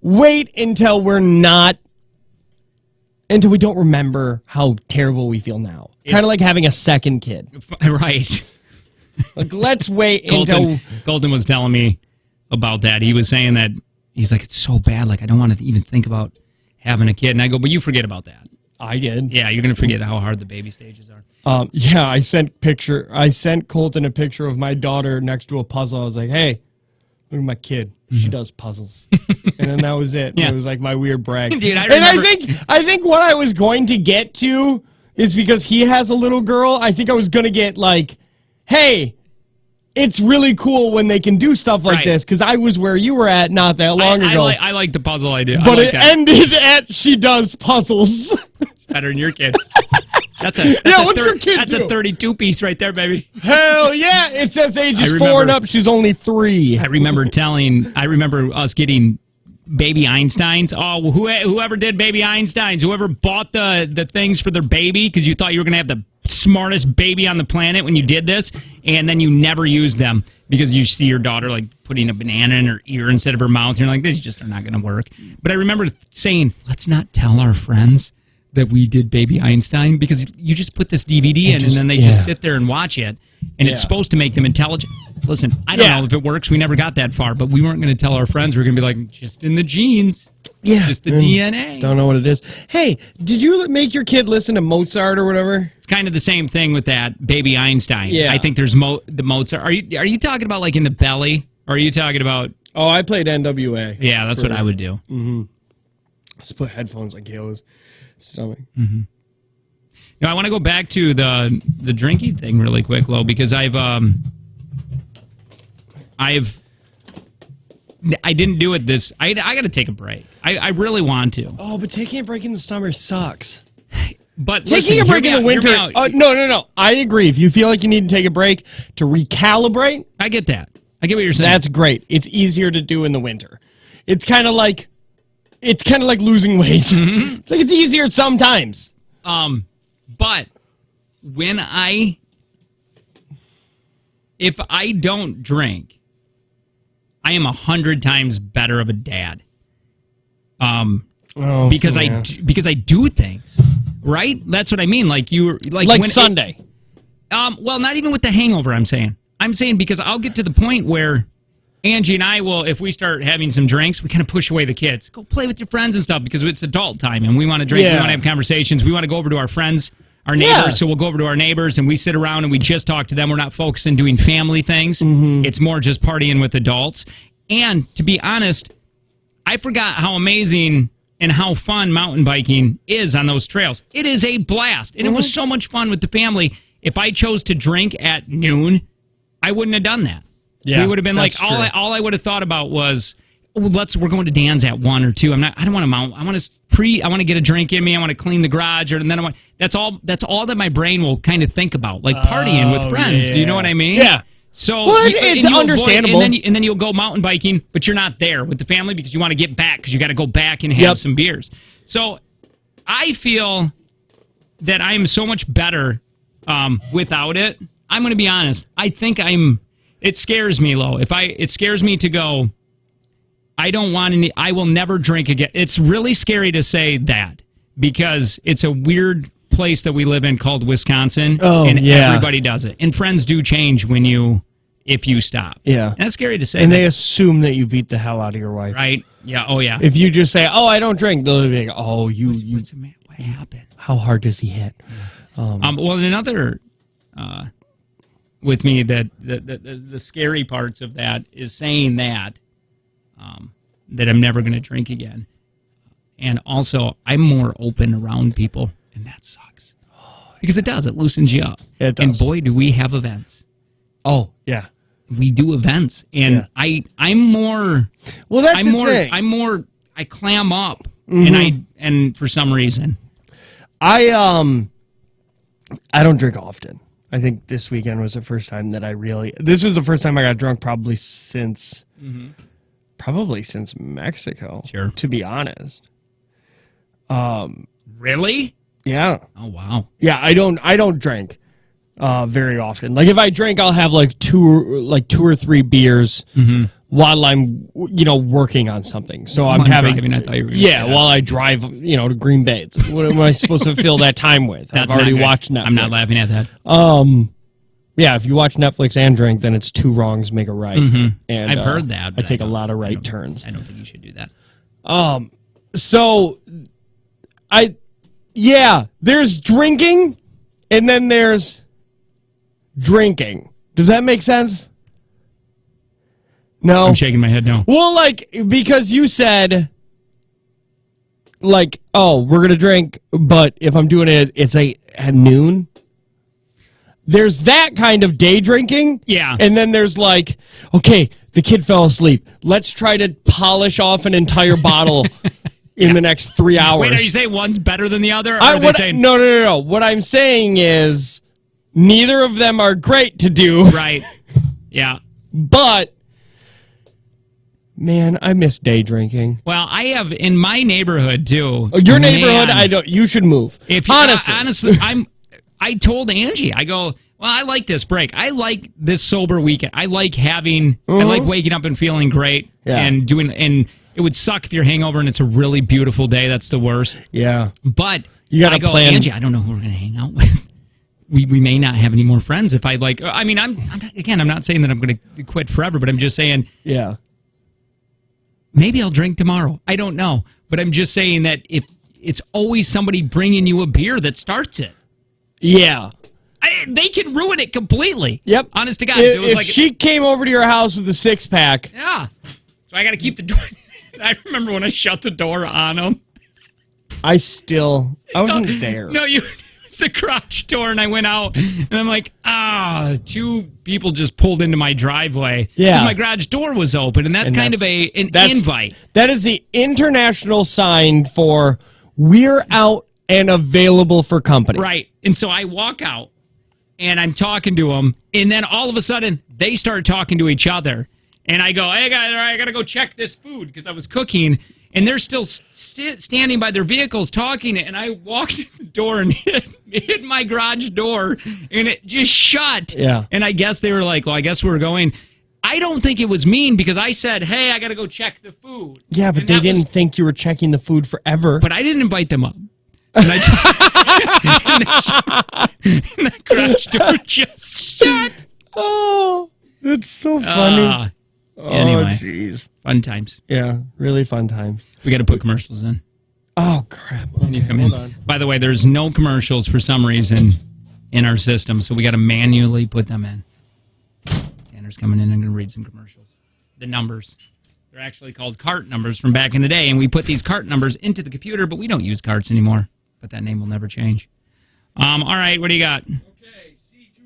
wait until until we don't remember how terrible we feel now. Kind of like having a second kid. Right. Like, let's wait until... Golden was telling me about that. He was saying that, he's like, it's so bad. Like, I don't want to even think about having a kid. And I go, but you forget about that. I did. Yeah, you're going to forget how hard the baby stages are. Yeah, I sent Colton a picture of my daughter next to a puzzle. I was like, hey, look at my kid. She does puzzles. And then that was it. Yeah. It was like my weird brag. Dude, I remember... I think what I was going to get to is because he has a little girl, I think I was going to get like, hey, it's really cool when they can do stuff like this, because I was where you were at not that long ago. I like the puzzle idea. But it ended at she does puzzles. Better than your kid. That's a 32 piece right there, baby. Hell yeah! It says ages 4 and up. She's only 3. I remember us getting baby Einsteins. Oh, whoever did baby Einsteins, whoever bought the things for their baby because you thought you were going to have the smartest baby on the planet when you did this, and then you never used them because you see your daughter like putting a banana in her ear instead of her mouth. You're like, these just are not going to work. But I remember saying, let's not tell our friends that we did Baby Einstein, because you just put this DVD in and then they just sit there and watch it, and it's supposed to make them intelligent. Listen, I don't know if it works. We never got that far, but we weren't going to tell our friends. We were going to be like, just in the genes. Yeah. Just the DNA. Don't know what it is. Hey, did you make your kid listen to Mozart or whatever? It's kind of the same thing with that Baby Einstein. Yeah. I think there's the Mozart. Are you talking about like in the belly? Or are you talking about... Oh, I played NWA. Yeah, that's what I would do. Mm-hmm. Just put headphones on Kayla's stomach. Mm-hmm. Now, I want to go back to the drinking thing really quick, Lo, because I didn't do it this... I got to take a break. I really want to. Oh, but taking a break in the summer sucks. But taking a break in the winter... No. I agree. If you feel like you need to take a break to recalibrate... I get that. I get what you're saying. That's great. It's easier to do in the winter. It's kind of like losing weight. Mm-hmm. It's like it's easier sometimes. But if I don't drink, I am 100 times better of a dad. Because I do things, right? That's what I mean. Like when Sunday. Well, not even with the hangover. I'm saying because I'll get to the point where Angie and I will, if we start having some drinks, we kind of push away the kids. Go play with your friends and stuff because it's adult time and we want to drink. Yeah. We want to have conversations. We want to go over to our friends, our neighbors. Yeah. So we'll go over to our neighbors and we sit around and we just talk to them. We're not focused on doing family things. Mm-hmm. It's more just partying with adults. And to be honest, I forgot how amazing and how fun mountain biking is on those trails. It is a blast. And it was so much fun with the family. If I chose to drink at noon, I wouldn't have done that. Yeah, we would have been like, all I would have thought about was, we're going to Dan's at 1 or 2. I don't want to mount. I want to get a drink in me. I want to clean the garage, and then that's all that my brain will kind of think about, like partying with friends. Yeah. Do you know what I mean? Yeah. So it's understandable. And then you'll go mountain biking, but you're not there with the family because you want to get back because you got to go back and have some beers. So I feel that I am so much better without it. I'm going to be honest. I think it scares me, Lo. It scares me to go, I will never drink again. It's really scary to say that because it's a weird place that we live in called Wisconsin. Oh, and yeah. everybody does it. And friends do change if you stop. Yeah. And that's scary to say. And they assume that you beat the hell out of your wife. right? Yeah. Oh, yeah. If you just say, "Oh, I don't drink," they'll be like, "Oh, What happened? how hard does he hit?" Well, another with me that the scary parts of that is saying that I'm never going to drink again, and also I'm more open around people, and that sucks because it loosens you up. It does. And boy, do we have events. Oh, yeah. We do events, and I'm more. Well, that's I'm the more. thing. I'm more. I clam up, and for some reason, I don't drink often. I think this weekend was the first time that this is the first time I got drunk probably since Mexico. Sure. To be honest. really. Yeah. Oh wow. Yeah, I don't drink very often. Like if I drink, I'll have like two or three beers while I'm working on something. So I'm having driving, I thought you were gonna say that. while I drive to Green Bay. What am I supposed to fill that time with? That's I've already not good. watched Netflix. I'm not laughing at that. Yeah, if you watch Netflix and drink, then it's two wrongs make a right. And I've heard that. I but take a don't- lot of I right don't- turns. I don't think you should do that. So there's drinking and then there's drinking. Does that make sense? No. I'm shaking my head no. Well, because you said, oh, we're going to drink, but if I'm doing it, it's at noon. There's that kind of day drinking. Yeah. And then there's okay, the kid fell asleep. Let's try to polish off an entire bottle in the next 3 hours. Wait, are you saying one's better than the other? Or are they saying No. What I'm saying is neither of them are great to do. right? Yeah. But man, I miss day drinking. Well, I have in my neighborhood too. Your neighborhood, Man, you should move. If you, honestly, I told Angie, I go, well, I like this break. I like this sober weekend. I like I like waking up and feeling great and and it would suck if you're hangover and it's a really beautiful day. That's the worst. Yeah. But You gotta I go, plan. Angie, I don't know who we're going to hang out with. We may not have any more friends if I I mean, I'm not saying that I'm going to quit forever, but I'm just saying, Yeah. maybe I'll drink tomorrow. I don't know. But I'm just saying that if it's always somebody bringing you a beer that starts it. Yeah. They can ruin it completely. Yep. Honest to God. If she came over to your house with a 6-pack. Yeah. So I got to keep the door. I remember when I shut the door on them. I wasn't there. No, it's the garage door, and I went out, and I'm like, two people just pulled into my driveway. Yeah. 'Cause my garage door was open, and that's kind of an invite. That is the international sign for we're out and available for company. Right. And so I walk out, and I'm talking to them, and then all of a sudden, they start talking to each other. And I go, hey, guys, I got to go check this food because I was cooking. And they're still standing by their vehicles talking. And I walked in the door and hit my garage door, and it just shut. Yeah. And I guess they were like, well, I guess we're going. I don't think it was mean because I said, hey, I got to go check the food. Yeah, but And they that didn't was- think you were checking the food forever. But I didn't invite them up. And and the garage door just shut. Oh, that's so funny. Anyway, jeez. fun times. Yeah, really fun times. We got to put commercials in. Oh, crap. When you Okay, come hold in. on. By the way, there's no commercials for some reason in our system, so we got to manually put them in. Tanner's coming in and going to read some commercials. The numbers. They're actually called cart numbers from back in the day, and we put these cart numbers into the computer, but we don't use carts anymore. But that name will never change. All right, what do you got? Okay,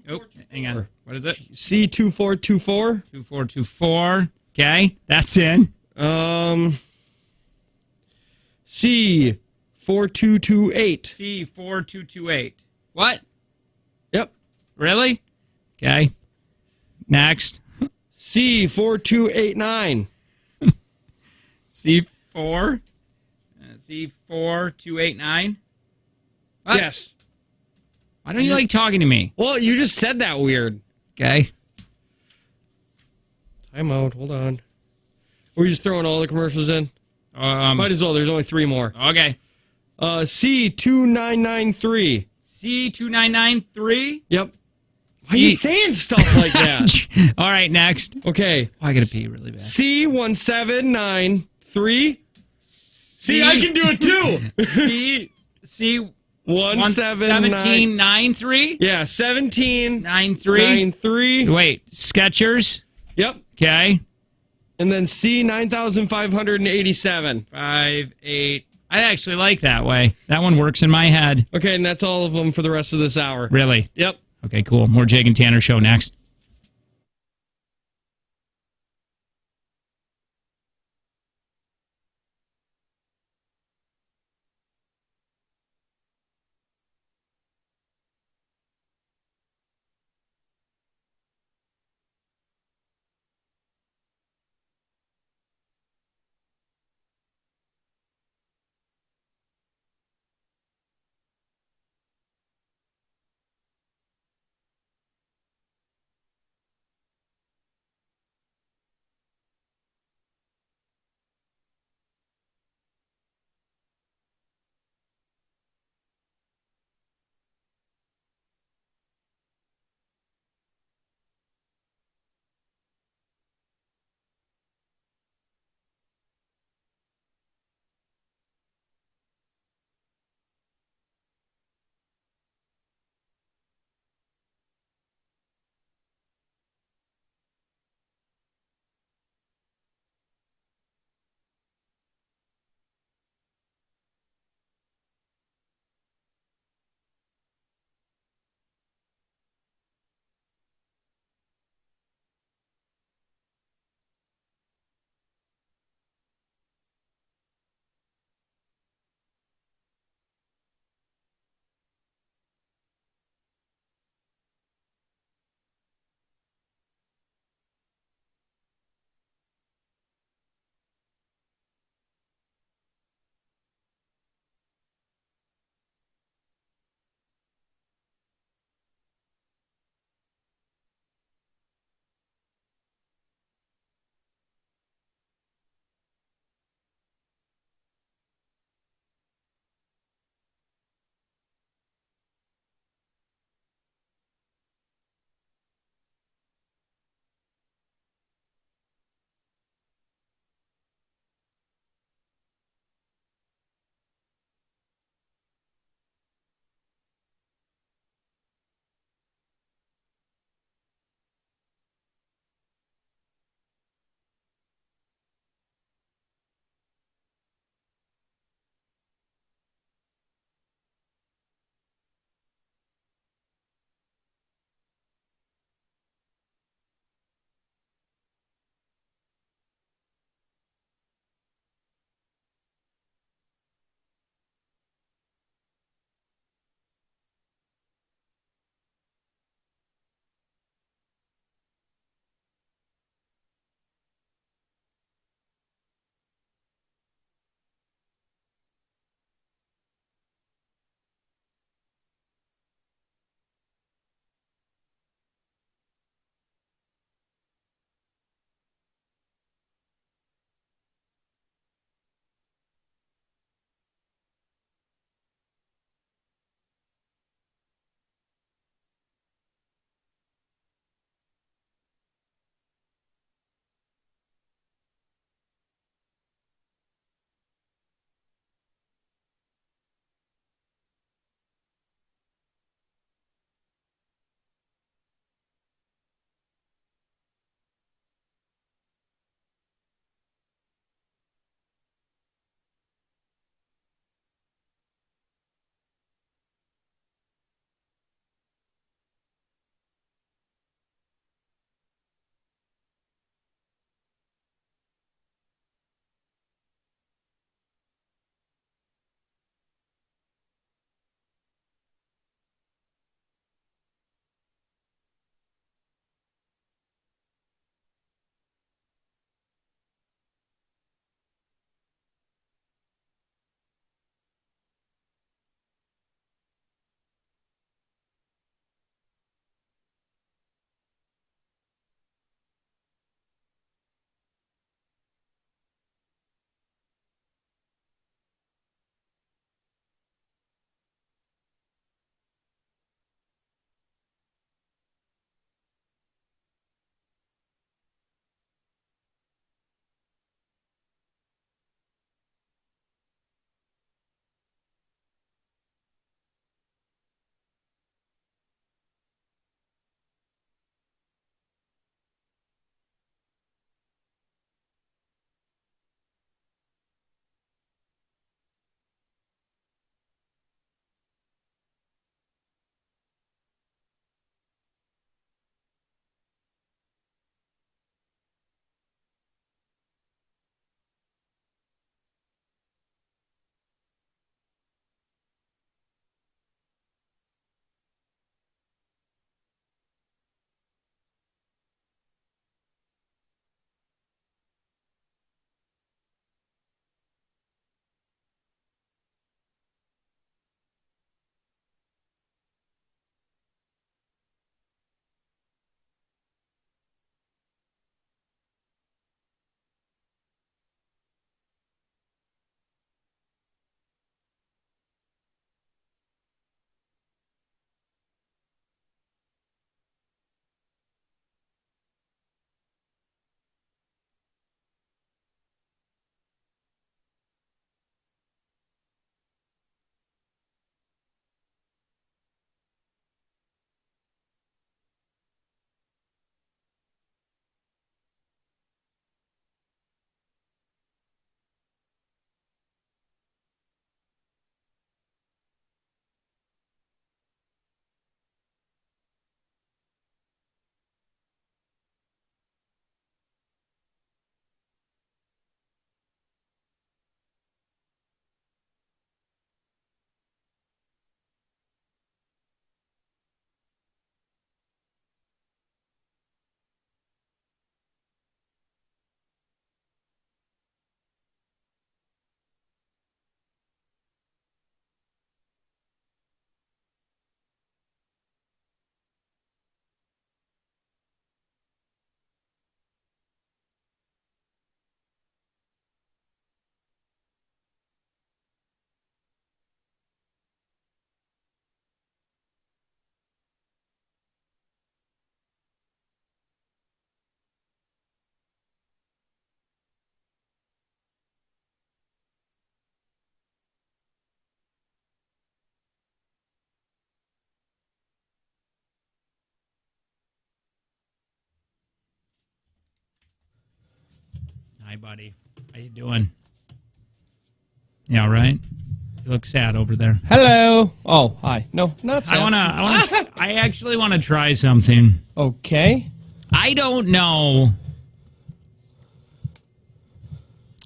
C2424. Oh, hang on. What is it? C2424. 2424. Okay, that's in. C4228. C4228. What? Yep. Really? Okay. Next. C4289. C4. C4289. What? Yes. Why don't you like talking to me? Well, you just said that weird. Okay. Time out. Hold on. We're just throwing all the commercials in. Might as well. There's only 3 more. Okay. C2993. C2993. Yep. Why are you saying stuff like that? All right, next. Okay. Oh, I gotta pee really bad. C1793. See, I can do it too. C 1793. 1793. Yeah, 1793. 93. Wait, Skechers. Yep. Okay. And then C9587. 58. I actually like that way. That one works in my head. Okay, and that's all of them for the rest of this hour. Really? Yep. Okay, cool. More Jake and Tanner show next. Hi, buddy. How you doing? Yeah, right. You look sad over there. Hello. Oh, hi. No, not sad. I actually want to try something. Okay. I don't know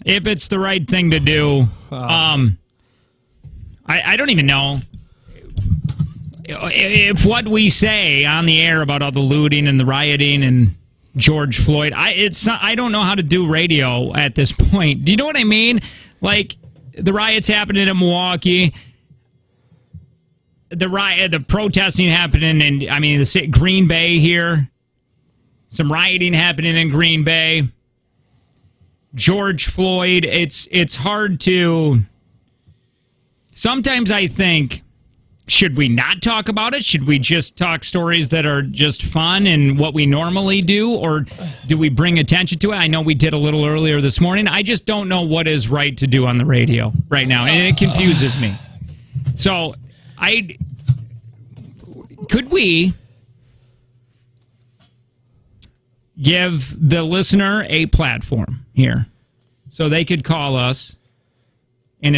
if it's the right thing to do. I don't even know if what we say on the air about all the looting and the rioting and George Floyd, I don't know how to do radio at this point. Do you know what I mean? Like, the riots happening in Milwaukee, the protesting happening in, the Green Bay here, some rioting happening in Green Bay, George Floyd. It's hard to. Sometimes I think, should we not talk about it? Should we just talk stories that are just fun and what we normally do? Or do we bring attention to it? I know we did a little earlier this morning. I just don't know what is right to do on the radio right now. And it confuses me. So could we give the listener a platform here so they could call us and